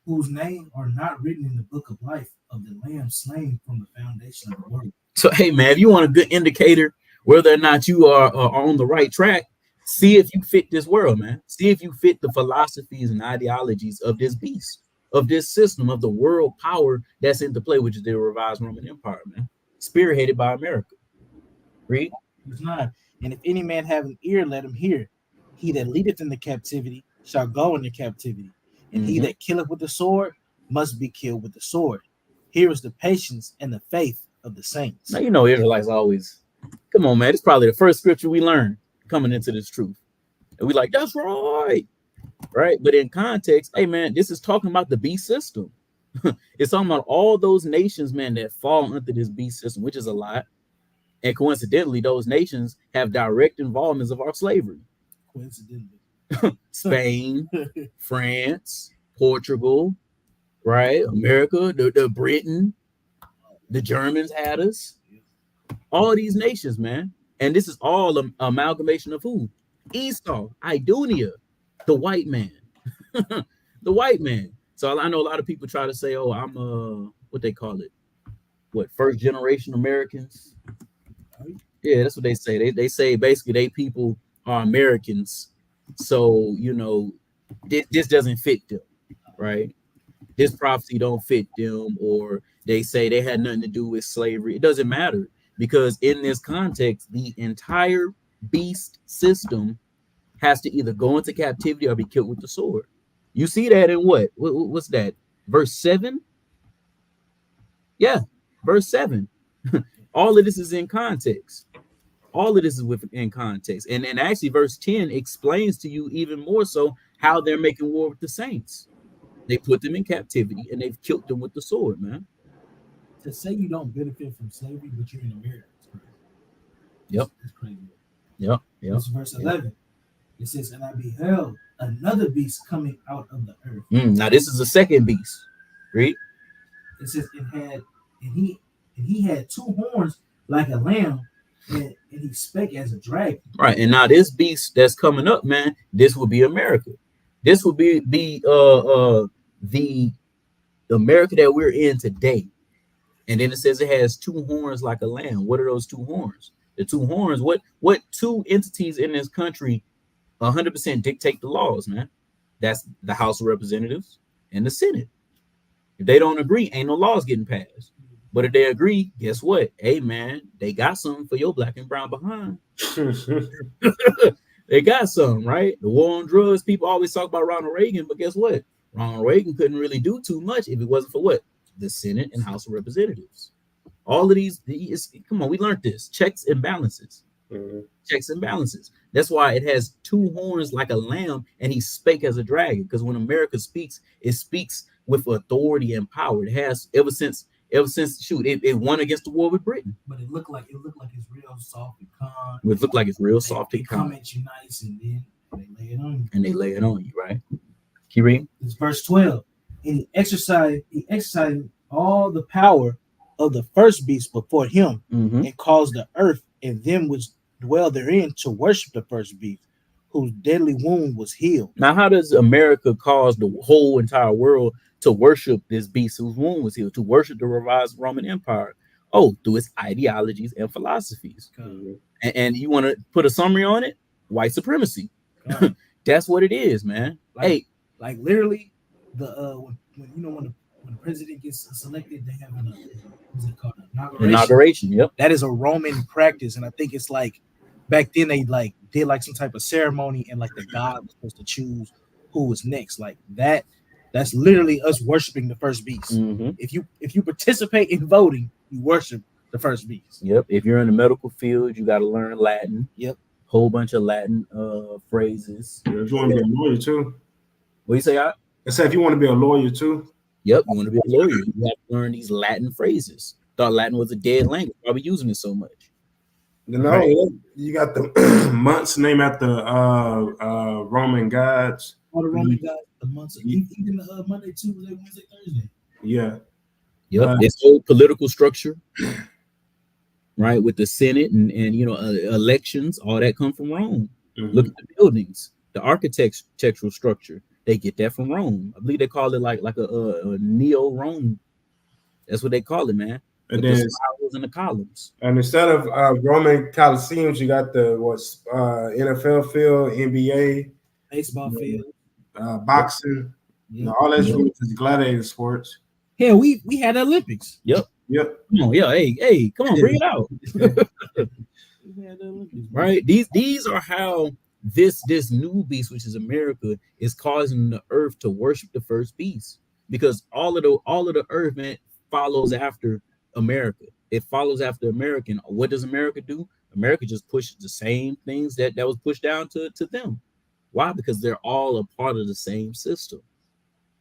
whose names are not written in the book of life of the Lamb slain from the foundation of the world. So, hey, man, if you want a good indicator whether or not you are on the right track, see if you fit this world, man. See if you fit the philosophies and ideologies of this beast, of this system, of the world power that's into play, which is the revised Roman Empire, man, spearheaded by America. Read. Verse 9. And if any man have an ear, let him hear. He that leadeth in the captivity shall go into captivity, and he that killeth with the sword must be killed with the sword. Here is the patience and the faith of the saints. Now, you know, Israelites always, come on, man. It's probably the first scripture we learn coming into this truth. And we like, that's right. Right. But in context, hey, man, this is talking about the beast system. It's talking about all those nations, man, that fall under this beast system, which is a lot. And coincidentally, those nations have direct involvements of our slavery. Coincidentally. Spain, France, Portugal, right? America, the Britain, the Germans had us. All these nations, man. And this is all an amalgamation of who? Esau, Idunia, the white man. The white man. So I know a lot of people try to say, oh, I'm what they call it? What, first generation Americans? Yeah, that's what they say. They say basically they people are Americans. So, you know, this doesn't fit them, right? This prophecy don't fit them, or they say they had nothing to do with slavery. It doesn't matter, because in this context, the entire beast system has to either go into captivity or be killed with the sword. You see that in what's that? Verse 7? Yeah, verse 7. All of this is in context. All of this is within context. And actually, verse 10 explains to you even more so how they're making war with the saints. They put them in captivity and they've killed them with the sword, man. To say you don't benefit from slavery, but you're in America, it's crazy. Yep. It's crazy. Yep. This is verse 11. It says, and I beheld another beast coming out of the earth. Now this is the second beast. Read. It says, and he had two horns like a lamb, and he spake as a dragon. Right. And now this beast that's coming up, man, this will be America. This will be the America that we're in today. And then it says it has two horns like a lamb. What are those two horns? The two horns, what two entities in this country 100% dictate the laws, man? That's the House of Representatives and the Senate. If they don't agree, ain't no laws getting passed. But if they agree, guess what? Hey, man, they got something for your black and brown behind. They got some, right? The war on drugs, people always talk about Ronald Reagan, but guess what? Ronald Reagan couldn't really do too much if it wasn't for what? The Senate and House of Representatives. All of these, come on, we learned this. Checks and balances. Checks and balances. That's why it has two horns like a lamb, and he spake as a dragon. Because when America speaks, it speaks with authority and power. It has ever since shoot, it won against the war with Britain. But it looked like it's real soft and calm. It looked like it's real soft and calm. They come at you nice, and then they lay it on you. And they lay it on you, right? Keep reading. It's verse 12. And he exercised all the power of the first beast before him, and caused the earth and them which dwell therein to worship the first beast, whose deadly wound was healed. Now, how does America cause the whole entire world to worship this beast whose wound was healed, to worship the revised Roman Empire? Oh, through its ideologies and philosophies. And you want to put a summary on it? White supremacy. That's what it is, man. Like literally, when the president gets selected, they have what's it called? Inauguration. Yep. That is a Roman practice, and I think it's like back then they like did like some type of ceremony, and like the god was supposed to choose who was next. Like that. That's literally us worshiping the first beast. Mhm. If you participate in voting, you worship the first beast. Yep. If you're in the medical field, you got to learn Latin. Yep. Whole bunch of Latin phrases. If you want to be a lawyer too. What do you say? I said if you want to be a lawyer too. Yep. You want to be a lawyer, you have to learn these Latin phrases. Thought Latin was a dead language. Why are we using it so much? No, Right. you got the months named after Roman gods. All the Roman gods, the months, even Monday, Tuesday, Wednesday, Thursday. Yeah. Yep. This whole political structure, right, with the Senate and elections, all that come from Rome. Mhm. Look at the buildings, the architectural structure. They get that from Rome. I believe they call it like a neo-Rome. That's what they call it, man. And with then the spirals and the columns. And instead of Roman Coliseums, you got the NFL field, NBA, baseball field, boxing. All that's really just gladiator sports. Hell, we had the Olympics. Yep. Come on, hey, come on, bring it out. Right? These are how this new beast, which is America, is causing the earth to worship the first beast. Because all of the earth, man, follows after America. It follows after America. And what does America do? America just pushes the same things that was pushed down to them. Why? Because they're all a part of the same system.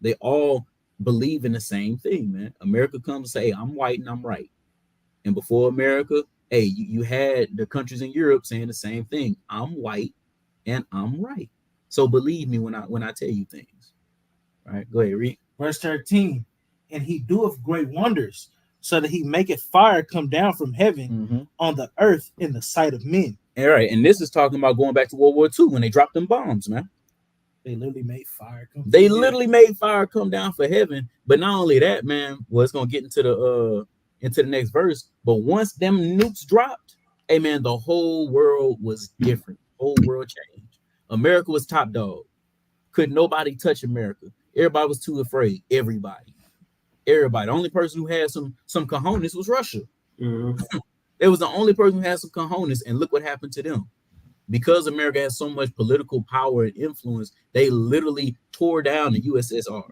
They all believe in the same thing, man. America comes and say, hey, I'm white and I'm right. And before America, hey, you had the countries in Europe saying the same thing. I'm white and I'm right. So believe me when I tell you things. All right, go ahead, read. Verse 13. And he doeth great wonders, so that he maketh fire come down from heaven on the earth in the sight of men. All right, and this is talking about going back to World War II when they dropped them bombs, man. They literally made fire come. They literally made fire come down for heaven. But not only that, man, well, it's gonna get into the next verse. But once them nukes dropped, hey man, the whole world was different. The whole world changed. America was top dog. Could nobody touch America? Everybody was too afraid. Everybody. The only person who had some cojones was Russia. It was the only person who had some cojones, and look what happened to them. Because America has so much political power and influence, they literally tore down the USSR.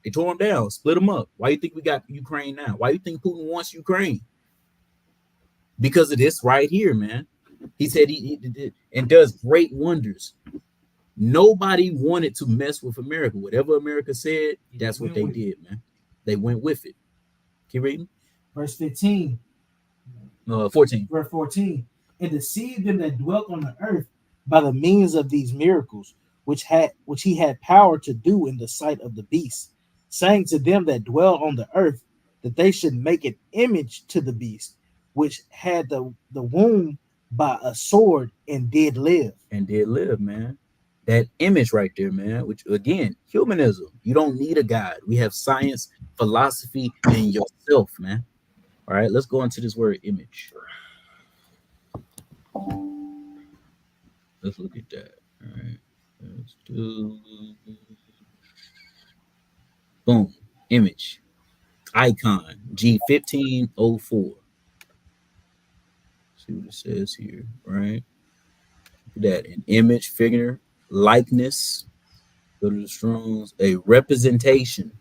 They tore them down, split them up. Why do you think we got Ukraine now? Why do you think Putin wants Ukraine? Because of this right here, man. He said he did and does great wonders. Nobody wanted to mess with America. Whatever America said, that's what they did, man. They went with it. Keep reading. Verse 15. 14. Verse 14. And deceived them that dwelt on the earth by the means of these miracles, which he had power to do in the sight of the beast, saying to them that dwell on the earth that they should make an image to the beast, which had the womb by a sword and did live. And did live, man. That image right there, man, which again, humanism. You don't need a God. We have science, philosophy, and yourself, man. All right, let's go into this word image. Let's look at that. All right. Let's do boom. Image. Icon. G1504. See what it says here, right? That an image, figure, likeness, go to the Strong's, a representation.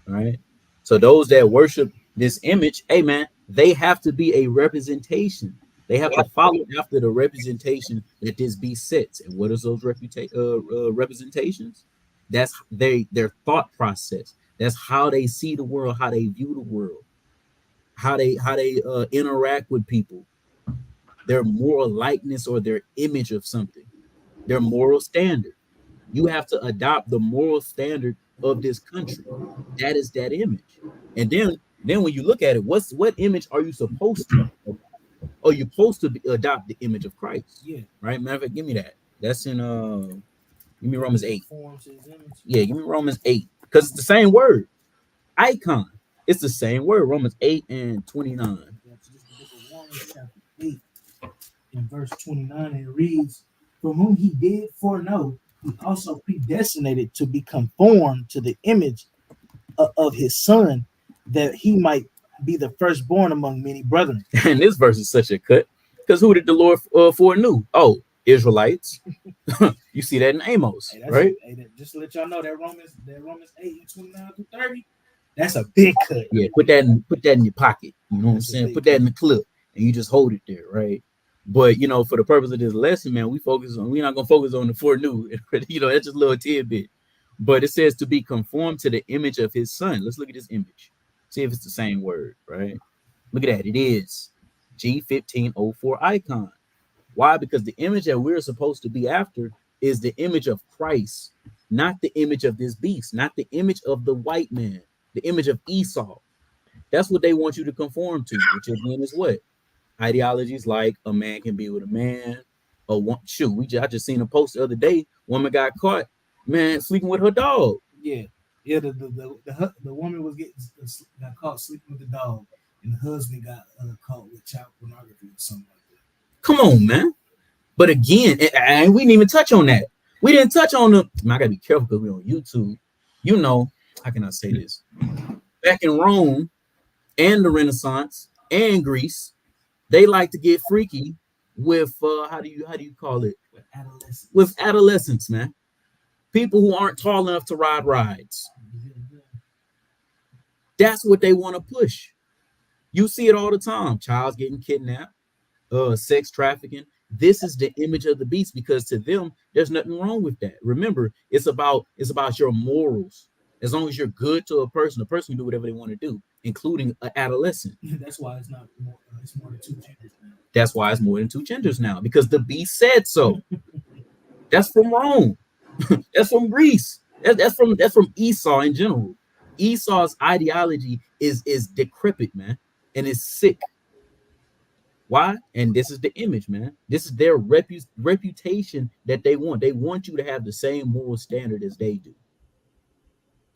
Right? So those that worship this image, hey man, they have to be a representation. They have to follow after the representation that this beast sets. And what is those representations? That's their thought process. That's how they see the world, how they view the world, how they interact with people. Their moral likeness or their image of something, their moral standard. You have to adopt the moral standard of this country. That is that image. And then when you look at it, what image are you supposed to? Are you supposed to adopt the image of Christ? Yeah. Right. Matter of fact, give me that. That's in give me Romans 8. Yeah, give me Romans 8 because it's the same word. Icon. It's the same word. Romans 8 and 29. That's just the book of Romans, chapter 8. In verse 29, it reads, "From whom he did foreknow, he also predestinated to be conformed to the image of his son, that he might be the firstborn among many brethren." And this verse is such a cut, because who did the Lord foreknew? Oh, Israelites. You see that in Amos, Hey, that's right? just to let y'all know that Romans 8 and 29 through 30, that's a big cut. Yeah, put that in your pocket. You know what I'm That's a saying? big Put that cut. in the clip and you just hold it there, right? But you know, for the purpose of this lesson, man, we're not gonna focus on the four new. You know, that's just a little tidbit. But it says to be conformed to the image of his son. Let's look at this image. See if it's the same word, right? Look at that. It is G1504 icon. Why? Because the image that we're supposed to be after is the image of Christ, not the image of this beast, not the image of the white man, the image of Esau. That's what they want you to conform to, which again is what? Ideologies like a man can be with a man. I just seen a post the other day. Woman got caught, man, sleeping with her dog. Yeah. The woman got caught sleeping with the dog, and the husband got caught with child pornography or something like that. Come on, man. But again, and we didn't even touch on that. We didn't touch on the. I gotta be careful because we're on YouTube. You know, how can I say this? Back in Rome and the Renaissance and Greece, they like to get freaky with how do you call it? With adolescents, man. People who aren't tall enough to ride rides. That's what they want to push. You see it all the time. Child's getting kidnapped, sex trafficking. This is the image of the beast because to them, there's nothing wrong with that. Remember, it's about your morals. As long as you're good to a person can do whatever they want to do, including an adolescent. That's why it's not more. It's more than two genders now. That's why it's more than two genders now because the beast said so. That's from Rome. That's from Greece. That's from Esau in general. Esau's ideology is decrepit, man, and it's sick. Why? And this is the image, man. This is their reputation that they want. They want you to have the same moral standard as they do.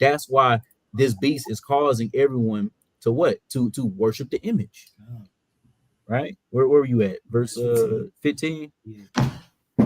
That's why this beast is causing everyone to what? To worship the image. Right? Where were you at? Verse 15? Yeah.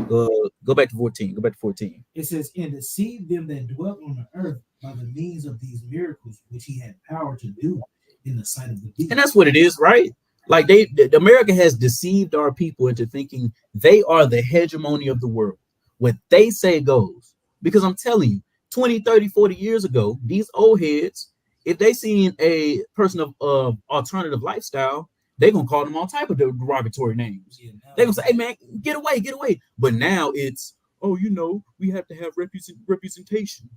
Go back to 14. Go back to 14. It says, and deceive them that dwelt on the earth by the means of these miracles which he had power to do in the sight of the beast. And that's what it is, right? Like America has deceived our people into thinking they are the hegemony of the world. What they say goes. Because I'm telling you, 20, 30, 40 years ago, these old heads, if they seen a person of alternative lifestyle, they're going to call them all type of derogatory names. Yeah, they're going to say, hey, man, get away, get away. But now it's, oh, you know, we have to have representation.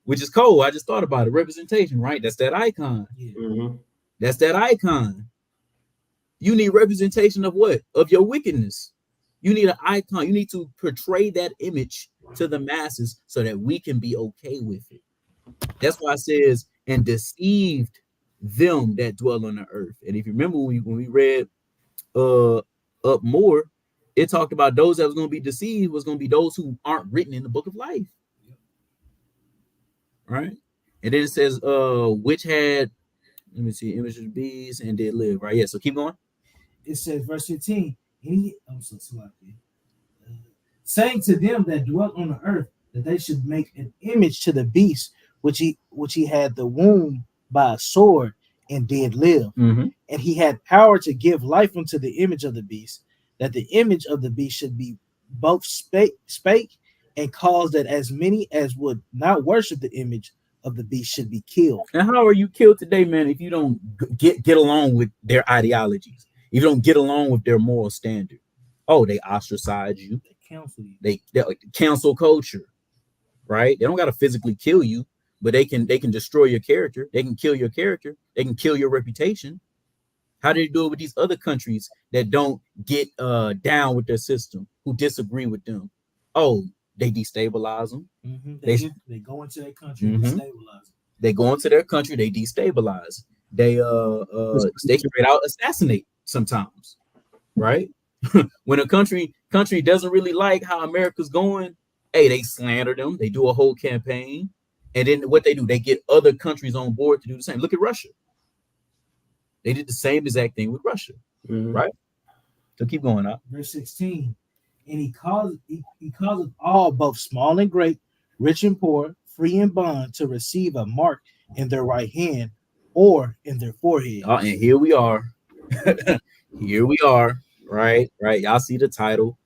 Which is cool. I just thought about it. Representation, right? That's that icon. Yeah. Mm-hmm. That's that icon. You need representation of what? Of your wickedness. You need an icon. You need to portray that image to the masses so that we can be okay with it. That's why it says, and deceived them that dwell on the earth. And if you remember when we read up more, it talked about those that was going to be deceived was going to be those who aren't written in the book of life. Right? And then it says, which had, let me see, image of the beast and did live. Right? Yeah, so keep going. It says, verse 15, I'm so sorry. Saying to them that dwelt on the earth that they should make an image to the beast which he had the wound by a sword and did live. Mm-hmm. And he had power to give life unto the image of the beast, that the image of the beast should be both spake and caused that as many as would not worship the image of the beast should be killed. And how are you killed today, man, if you don't get along with their ideologies? If you don't get along with their moral standard? Oh, they ostracize you. They counsel you. They cancel culture, right? They don't got to physically kill you, but they can destroy your character. They can kill your character. They can kill your reputation. How do they do it with these other countries that don't get down with their system, who disagree with them? Oh, they destabilize them. Mm-hmm. They go into their country and destabilize them. They go into their country, they destabilize. They straight out assassinate sometimes, right? When a country doesn't really like how America's going, hey, they slander them. They do a whole campaign, and then what they do, they get other countries on board to do the same. Look at Russia. They did the same exact thing with Russia, right? So keep going up. Verse 16, and he causeth all, both small and great, rich and poor, free and bond, to receive a mark in their right hand or in their forehead. And here we are. Here we are. Right. Y'all see the title.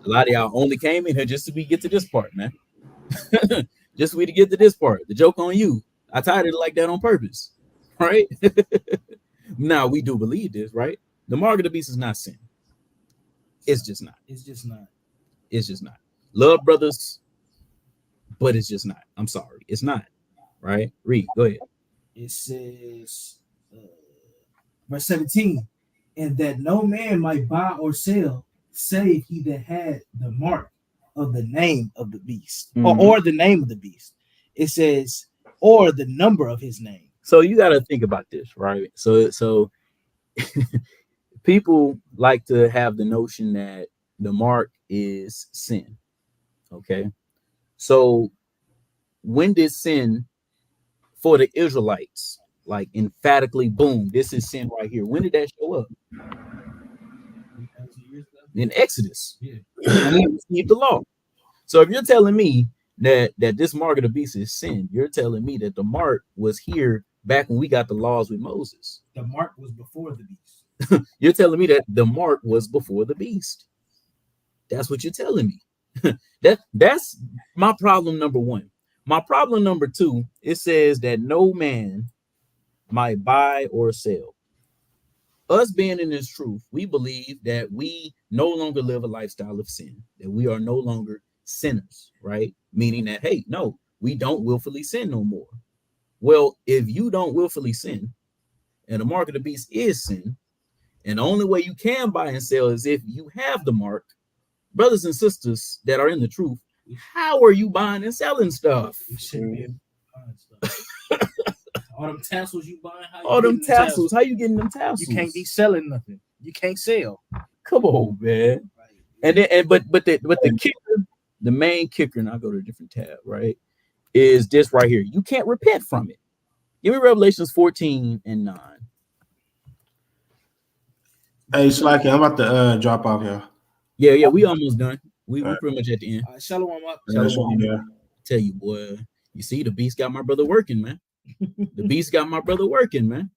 A lot of y'all only came in here just to get to this part, man. Just we to get to this part. The joke on you. I titled it like that on purpose. Right. Now we do believe this, right? The mark of the beast is not sin. It's just not. It's just not. It's just not. Love brothers, but it's just not. I'm sorry. It's not. Right? Read. Go ahead. It says, verse 17, and that no man might buy or sell, save he that had the mark of the name of the beast, or the name of the beast. It says, or the number of his name. So you got to think about this, right? So people like to have the notion that the mark is sin. Okay. So when did sin for the Israelites, like emphatically, boom, this is sin right here? When did that show up? In Exodus. Yeah. And we received the law. So if you're telling me that this mark of the beast is sin, you're telling me that the mark was here back when we got the laws with Moses. The mark was before the beast. You're telling me that the mark was before the beast. That's what you're telling me. That's my problem number one. My problem number two, it says that no man might buy or sell. Us being in this truth, we believe that we no longer live a lifestyle of sin, that we are no longer sinners, right? Meaning that, hey, no, we don't willfully sin no more. Well, if you don't willfully sin, and the mark of the beast is sin, and the only way you can buy and sell is if you have the mark, brothers and sisters that are in the truth, how are you buying and selling stuff? You shouldn't be buying stuff. All them tassels you buying, how you getting them tassels? You can't be selling nothing. You can't sell. Come on, man. And then but the kicker, the main kicker, and I'll go to a different tab, right? Is this right here. You can't repent from it. Give me Revelations 14:9. Hey, Slacky, I'm about to drop off here. Yeah, we almost done. We pretty much at the end. Shalom up. Shalom. Tell you, boy, you see, the beast got my brother working, man. The beast got my brother working, man.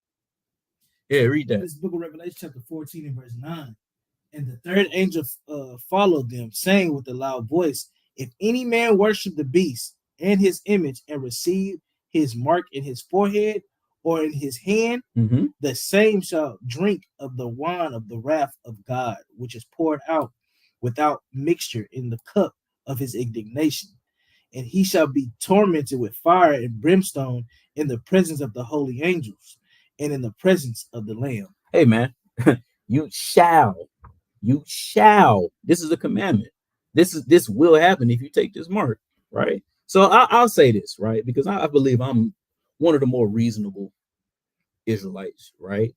Yeah, read that. This book of Revelation, chapter 14 and verse 9. And the third angel followed them, saying with a loud voice, if any man worship the beast and his image and receive his mark in his forehead or in his hand, the same shall drink of the wine of the wrath of God, which is poured out without mixture in the cup of his indignation. And he shall be tormented with fire and brimstone in the presence of the holy angels and in the presence of the Lamb. Hey, man, you shall. This is a commandment. This will happen if you take this mark, right? So I'll say this, right? Because I believe I'm one of the more reasonable Israelites, right?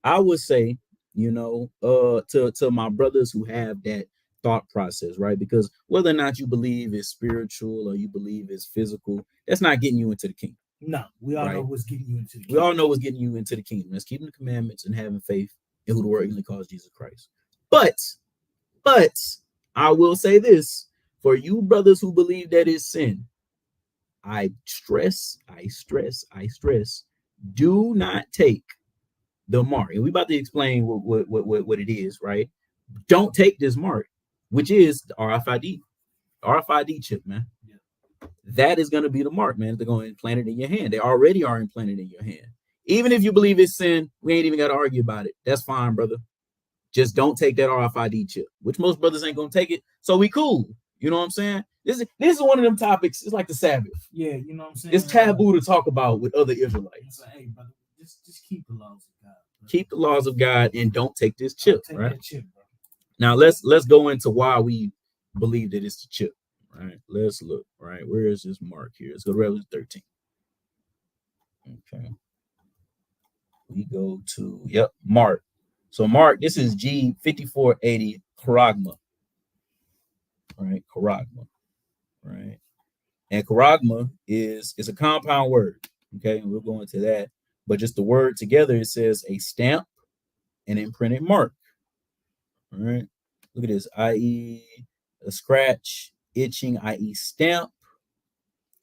I would say, to my brothers who have that thought process, right? Because whether or not you believe is spiritual or you believe is physical, that's not getting you into the kingdom. No, we all know what's getting you into the kingdom. We all know what's getting you into the kingdom. That's keeping the commandments and having faith in who the word really calls Jesus Christ. But I will say this, for you brothers who believe that is sin, I stress, do not take the mark. And we're about to explain what it is, right? Don't take this mark, which is the RFID chip, man. Yeah. That is going to be the mark, man. They're going to implant it in your hand. They already are implanted in your hand. Even if you believe it's sin, we ain't even got to argue about it. That's fine, brother. Just don't take that RFID chip, which most brothers ain't going to take it. So we cool. You know what I'm saying? This is one of them topics. It's like the Sabbath. Yeah, you know what I'm saying? It's taboo to talk about with other Israelites. Like, hey, brother, just keep the laws of God. Bro. Keep the laws of God and don't take this chip, right? That chip, bro. Now let's go into why we believe that it's the chip. Right. Let's look. Right. Where is this mark here? Let's go to Revelation 13. Okay. We go to Mark. So Mark, this is G5480 Charagma. Right, Charagma. Right. And charagma is a compound word. Okay, and we'll go into that. But just the word together, it says a stamp, an imprinted mark. All right. Look at this, i.e. a scratch, itching, i.e. stamp,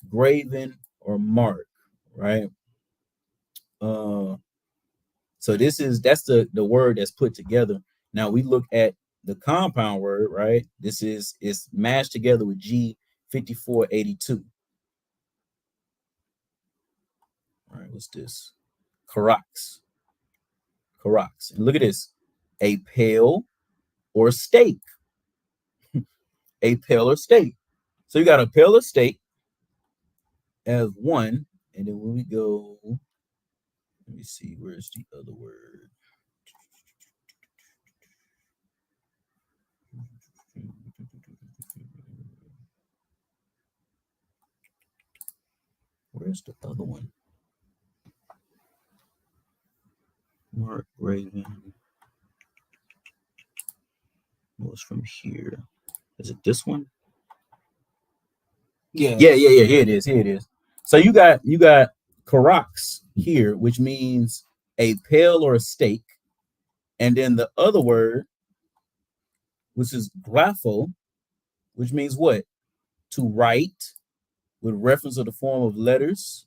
graven, or mark, right? So that's the word that's put together. Now we look at the compound word, right? This is mashed together with G5482. All right, what's this? Carax. Carax. And look at this. A pale or steak. A pale or steak. So you got a pale or steak as one. And then when we go, let me see, where's the other word? Where's the other one? Mark Raven was from here. Is it this one? Yeah. Here it is. So you got Carax here, which means a pale or a steak, and then the other word, which is grapho, which means what? To write with reference to the form of letters.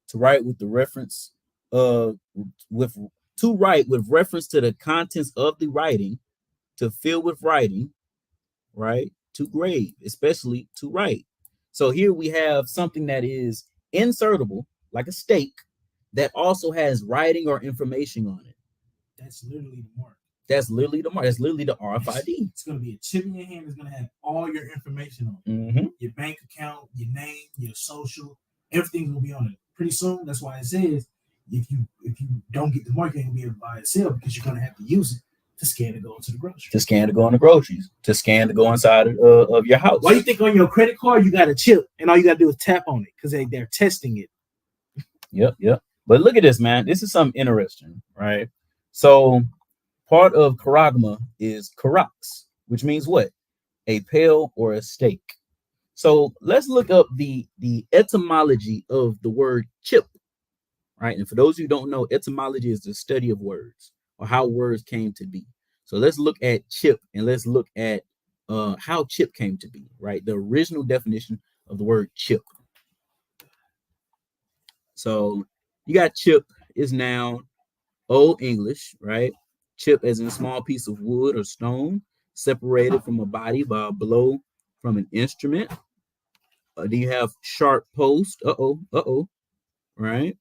To write with the reference to write with reference to the contents of the writing, to fill with writing, right? To grave, especially to write. So here we have something that is insertable, like a steak, that also has writing or information on it. That's literally the mark. That's literally the mark. That's literally the RFID. It's going to be a chip in your hand. It's going to have all your information on it. Mm-hmm. Your bank account, your name, your social, everything's going to be on it. Pretty soon, that's why it says if you don't get the mark, you ain't going to be able to buy and sell, because you're going to have to use it to scan to go into the grocery. To scan to go in the groceries. To scan to go inside of your house. Why you think on your credit card you got a chip and all you got to do is tap on it because they're testing it? Yep. But look at this, man. This is something interesting, right? So part of charagma is carax, which means what? A pale or a steak. So let's look up the etymology of the word chip, right? And for those who don't know, etymology is the study of words or how words came to be. So let's look at chip and let's look at how chip came to be, right? The original definition of the word chip. So you got chip is noun, Old English, right? Chip as in a small piece of wood or stone separated from a body by a blow from an instrument. Do you have sharp post? Right?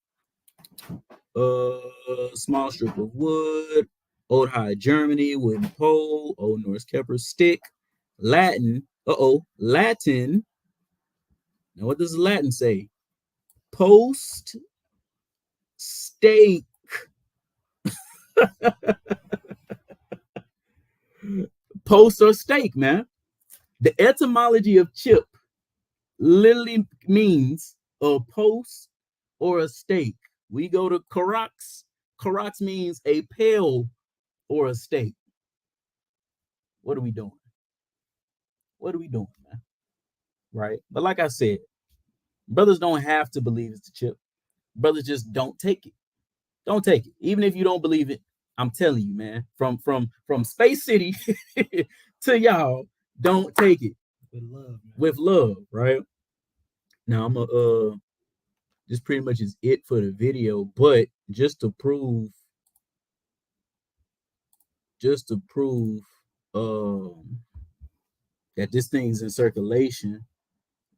Small strip of wood. Old High Germany, wooden pole. Old Norse Kepler stick. Latin. Latin. Now, what does Latin say? Post steak. Post or steak, man. The etymology of chip literally means a post or a steak. We go to carax. Carax means a pale or a steak. What are we doing? What are we doing, man? Right? But like I said, brothers don't have to believe it's the chip. Brothers just don't take it. Don't take it. Even if you don't believe it, I'm telling you, man, from Space City to y'all, don't take it. With love, man. With love, right? Now I'm this pretty much is it for the video, but just to prove that this thing's in circulation,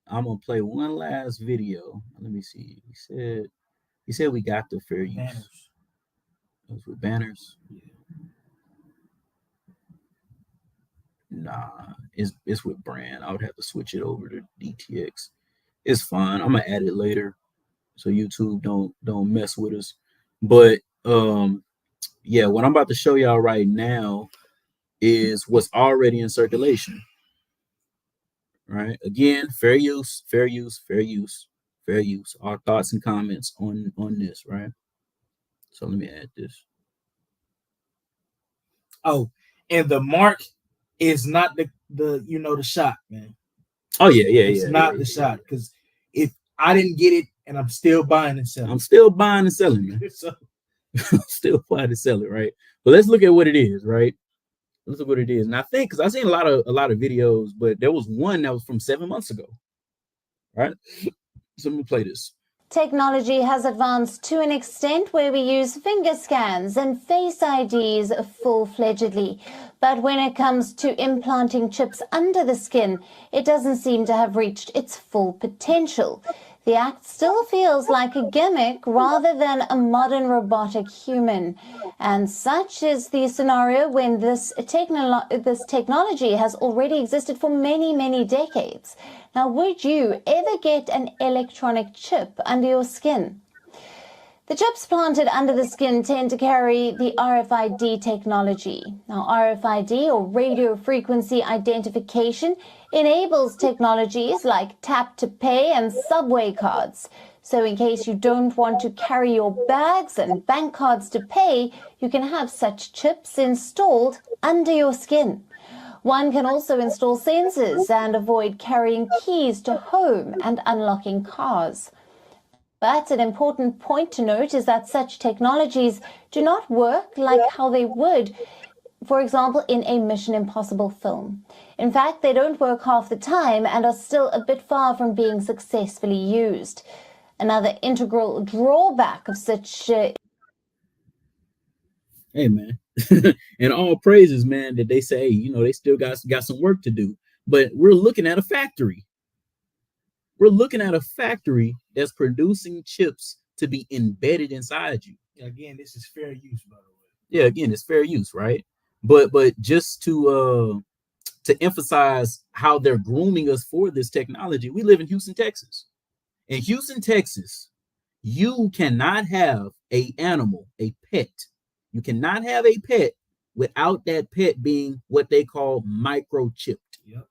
I'm gonna play one last video. Let me see. He said we got the fair use. Banners. Those were banners. Yeah. Nah, it's with brand. I would have to switch it over to DTX. It's fine. I'm gonna add it later, so YouTube don't mess with us. But yeah, what I'm about to show y'all right now is what's already in circulation. Right? Again, fair use. Our thoughts and comments on this, right? So let me add this. Oh, and the mark is not the shot, man. Oh yeah. It's not the shot, because if I didn't get it and I'm still buying and selling. I'm still buying and selling, man. So, I'm still buying and selling, right? But let's look at what it is, right? Let's look what it is. And I think, because I've seen a lot of videos, but there was one that was from 7 months ago, right? So let me play this. Technology has advanced to an extent where we use finger scans and face IDs full-fledgedly. But when it comes to implanting chips under the skin, it doesn't seem to have reached its full potential. The act still feels like a gimmick rather than a modern robotic human. And such is the scenario when this technology has already existed for many, many decades. Now, would you ever get an electronic chip under your skin? The chips planted under the skin tend to carry the RFID technology. Now, RFID, or radio frequency identification, enables technologies like tap to pay and subway cards. So in case you don't want to carry your bags and bank cards to pay, you can have such chips installed under your skin. One can also install sensors and avoid carrying keys to home and unlocking cars. But an important point to note is that such technologies do not work like how they would, for example, in a Mission Impossible film. In fact, they don't work half the time and are still a bit far from being successfully used. Another integral drawback of such Hey, man. And all praises, man, that they say, hey, you know, they still got some work to do. But we're looking at a factory. We're looking at a factory that's producing chips to be embedded inside you. Again, this is fair use, by the way. Yeah, again, it's fair use, right? But just to emphasize how they're grooming us for this technology, we live in Houston, Texas. In Houston, Texas, you cannot have a animal, a pet. You cannot have a pet without that pet being what they call microchipped. Yep, you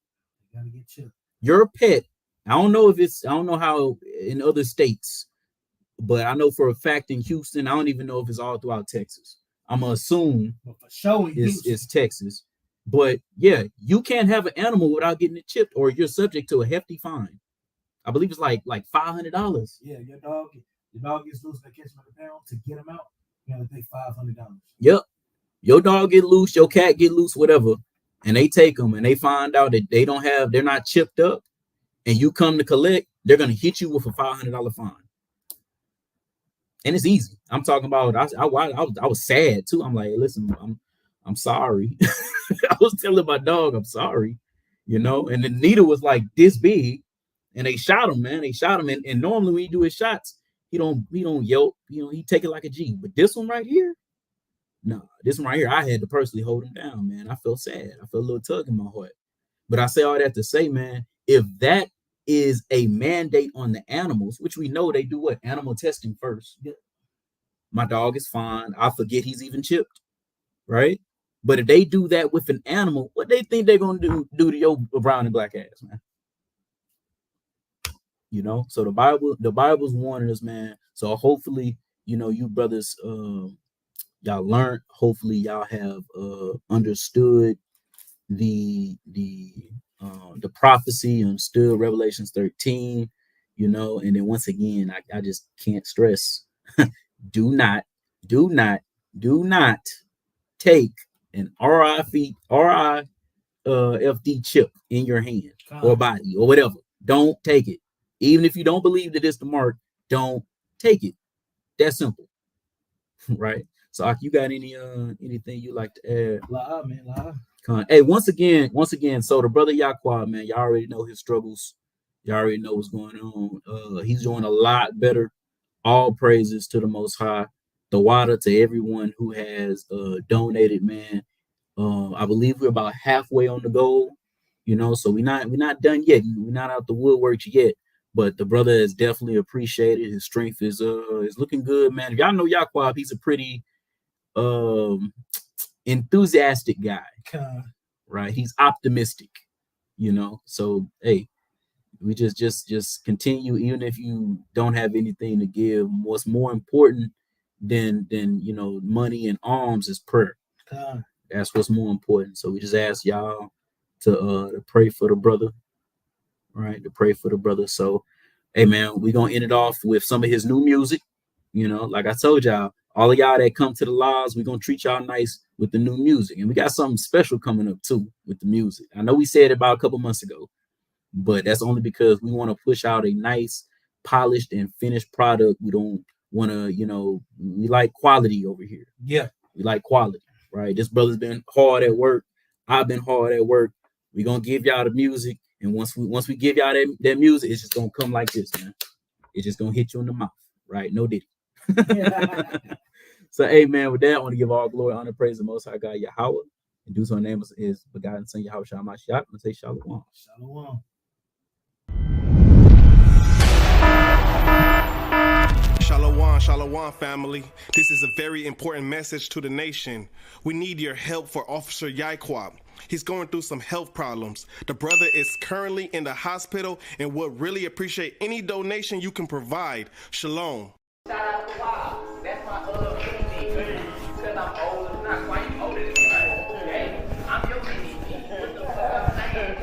gotta get chipped. Your pet, I don't know how in other states, but I know for a fact in Houston, I don't even know if it's all throughout Texas. I'm gonna assume But for sure it's Texas. But yeah, you can't have an animal without getting it chipped, or you're subject to a hefty fine. I believe it's like $500. Yeah, your dog gets loose, they catch him in the pound. To get him out, you gotta pay $500. Yep. Your dog get loose, your cat get loose, whatever, and they take them and they find out that they're not chipped up, and you come to collect, they're gonna hit you with a $500 fine. And it's easy. I'm talking about. I was sad too. I'm like, listen, I'm sorry. I was telling my dog, I'm sorry, you know. And the needle was like this big, and they shot him, man. They shot him, and normally when you do his shots, he don't yelp. You know, he take it like a G. But this one right here, no, this one right here, I had to personally hold him down, man. I felt sad. I felt a little tug in my heart. But I say all that to say, man, if that is a mandate on the animals, which we know they do what? Animal testing first. My dog is fine. I forget he's even chipped, right? But if they do that with an animal, what they think they're gonna do to your brown and black ass, man? You know, so the Bible's warning us, man. So hopefully, you know, you brothers, y'all learned. Hopefully, y'all have understood the prophecy, understood Revelations 13, you know. And then once again, I just can't stress, do not take an RIFD chip in your hand or body or whatever. Don't take it. Even if you don't believe that it's the mark, don't take it. That's simple. Right? So you got anything you like to add? Hey, once again, so the brother Yaqua, man, y'all already know his struggles. Y'all already know what's going on. He's doing a lot better. All praises to the Most High. The water to everyone who has donated, man. I believe we're about halfway on the goal, you know, so we're not done yet. We're not out the woodworks yet, but the brother is definitely appreciated. His strength is looking good, man. If y'all know Yaqua, he's a pretty enthusiastic guy, right? He's optimistic, you know. So hey, we just continue, even if you don't have anything to give. What's more important than you know, money and alms is prayer. That's what's more important. So we just ask y'all to pray for the brother, right? To pray for the brother. So hey, man, we're gonna end it off with some of his new music. You know, like I told y'all, all of y'all that come to the laws, we're gonna treat y'all nice with the new music. And we got something special coming up too with the music. I know we said it about a couple months ago, but that's only because we want to push out a nice polished and finished product. We don't want to, we like quality over here. Yeah. We like quality, right? This brother's been hard at work. I've been hard at work. We're gonna give y'all the music, and once we give y'all that music, it's just gonna come like this, man. It's just gonna hit you in the mouth, right? No diddy. So, hey, man, with that, I want to give all glory, honor, praise the Most High God, Yahweh, and do so in the name of his begotten Son, Yahweh Shah Mashiach, and say Shalom. Shalom. Shalom, shalom, family. This is a very important message to the nation. We need your help for Officer Yaikwab. He's going through some health problems. The brother is currently in the hospital and would really appreciate any donation you can provide. Shalom. Shout out to Wild. That's my mini. Because I'm old. Not quite older than you. Hey, I'm your mini. What the fuck I'm saying?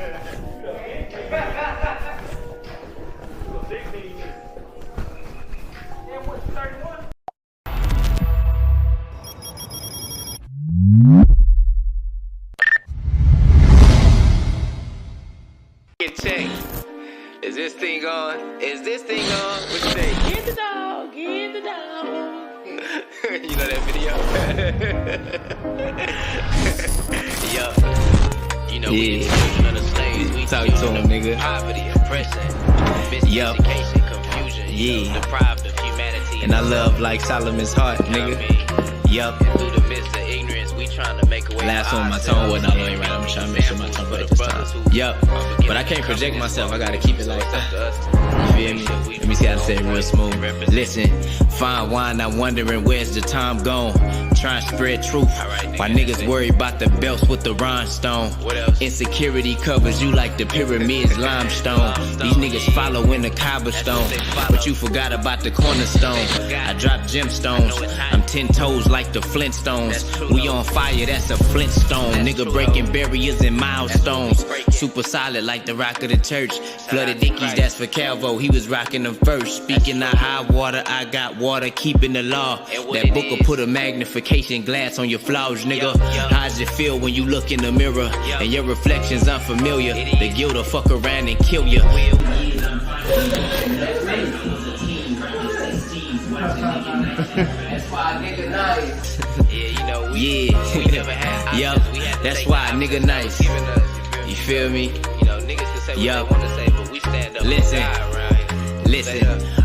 And what's 31? Check. Is this thing on? Is this thing on? What you say? Get the dog, get the dog. You know that video? Yo. You know, we the children of the slaves. We talk to him, nigga. Poverty, oppression, miseducation, confusion. Yeah. Deprived of humanity. And I love like Solomon's heart, nigga. Yup. And through the midst of ignorance, we trying to make a way. Last one, my tone wasn't all the way right. I'm trying to make sure my tone right this time. Yup. But I can't project myself. I gotta keep it like that. You feel me? Let me see how to say it real smooth. Listen, fine wine, I'm wondering where's the time gone. Try and spread truth. Why niggas worry about the belts with the rhinestone? Insecurity covers you like the pyramids limestone. These niggas following the cobblestone, but you forgot about the cornerstone. I drop gemstones. I'm 10 toes like the Flintstones. We on fire, that's a Flintstone. Nigga breaking barriers and milestones. Super solid like the rock of the church. Flooded Dickies, that's for Calvo. He was rocking them first. Speaking of high water, I got water, keeping the law. That book will put a magnification glass on your flaws, nigga. How's it feel when you look in the mirror and your reflection's unfamiliar? The guilt will fuck around and kill you. That's why nigga nice. Yeah, you know, we never had. Yup, that's why nigga nice. You feel me? You know, niggas can say what they want to say, but we stand up. Listen,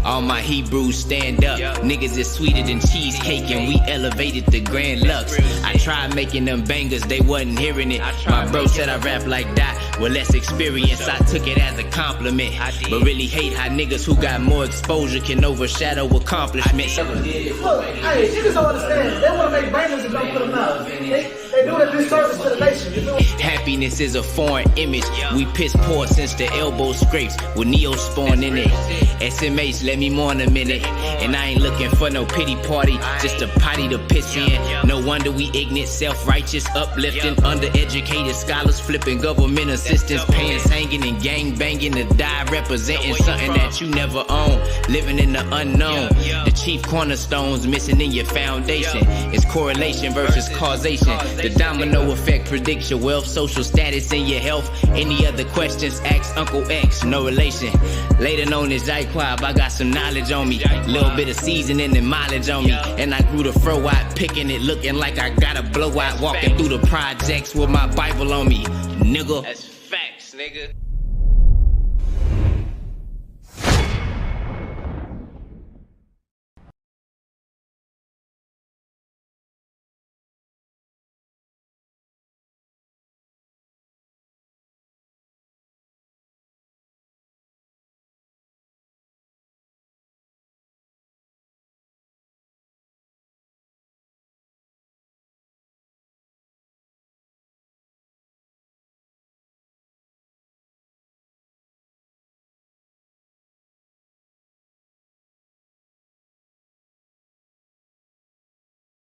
all my Hebrews stand up. Niggas is sweeter than cheesecake, and we elevated the grand lux. I tried making them bangers, they wasn't hearing it. My bro said I rap like that with less experience. I took it as a compliment, but really hate how niggas who got more exposure can overshadow accomplishments. Look, hey, niggas don't understand. They want to make bangers and don't put them out. They do a disservice to the nation. You know? Happiness is a foreign image. We piss poor since the elbow scrapes with Neosporin in it. SMH, let me mourn a minute. And I ain't looking for no pity party, just a potty to piss in. No wonder we ignorant, self-righteous, uplifting, undereducated scholars flipping government assistance, pants hanging and gang banging to die, representing something that you never own, living in the unknown. The chief cornerstones missing in your foundation. It's correlation versus causation. The domino effect predicts your wealth, social status, and your health. Any other questions, ask Uncle X, no relation. Later known as Yaikwab, I got some knowledge on me. Little bit of seasoning and mileage on me. And I grew the fro out, picking it, looking like I got a blowout. Walking through the projects with my Bible on me, nigga. That's facts, nigga.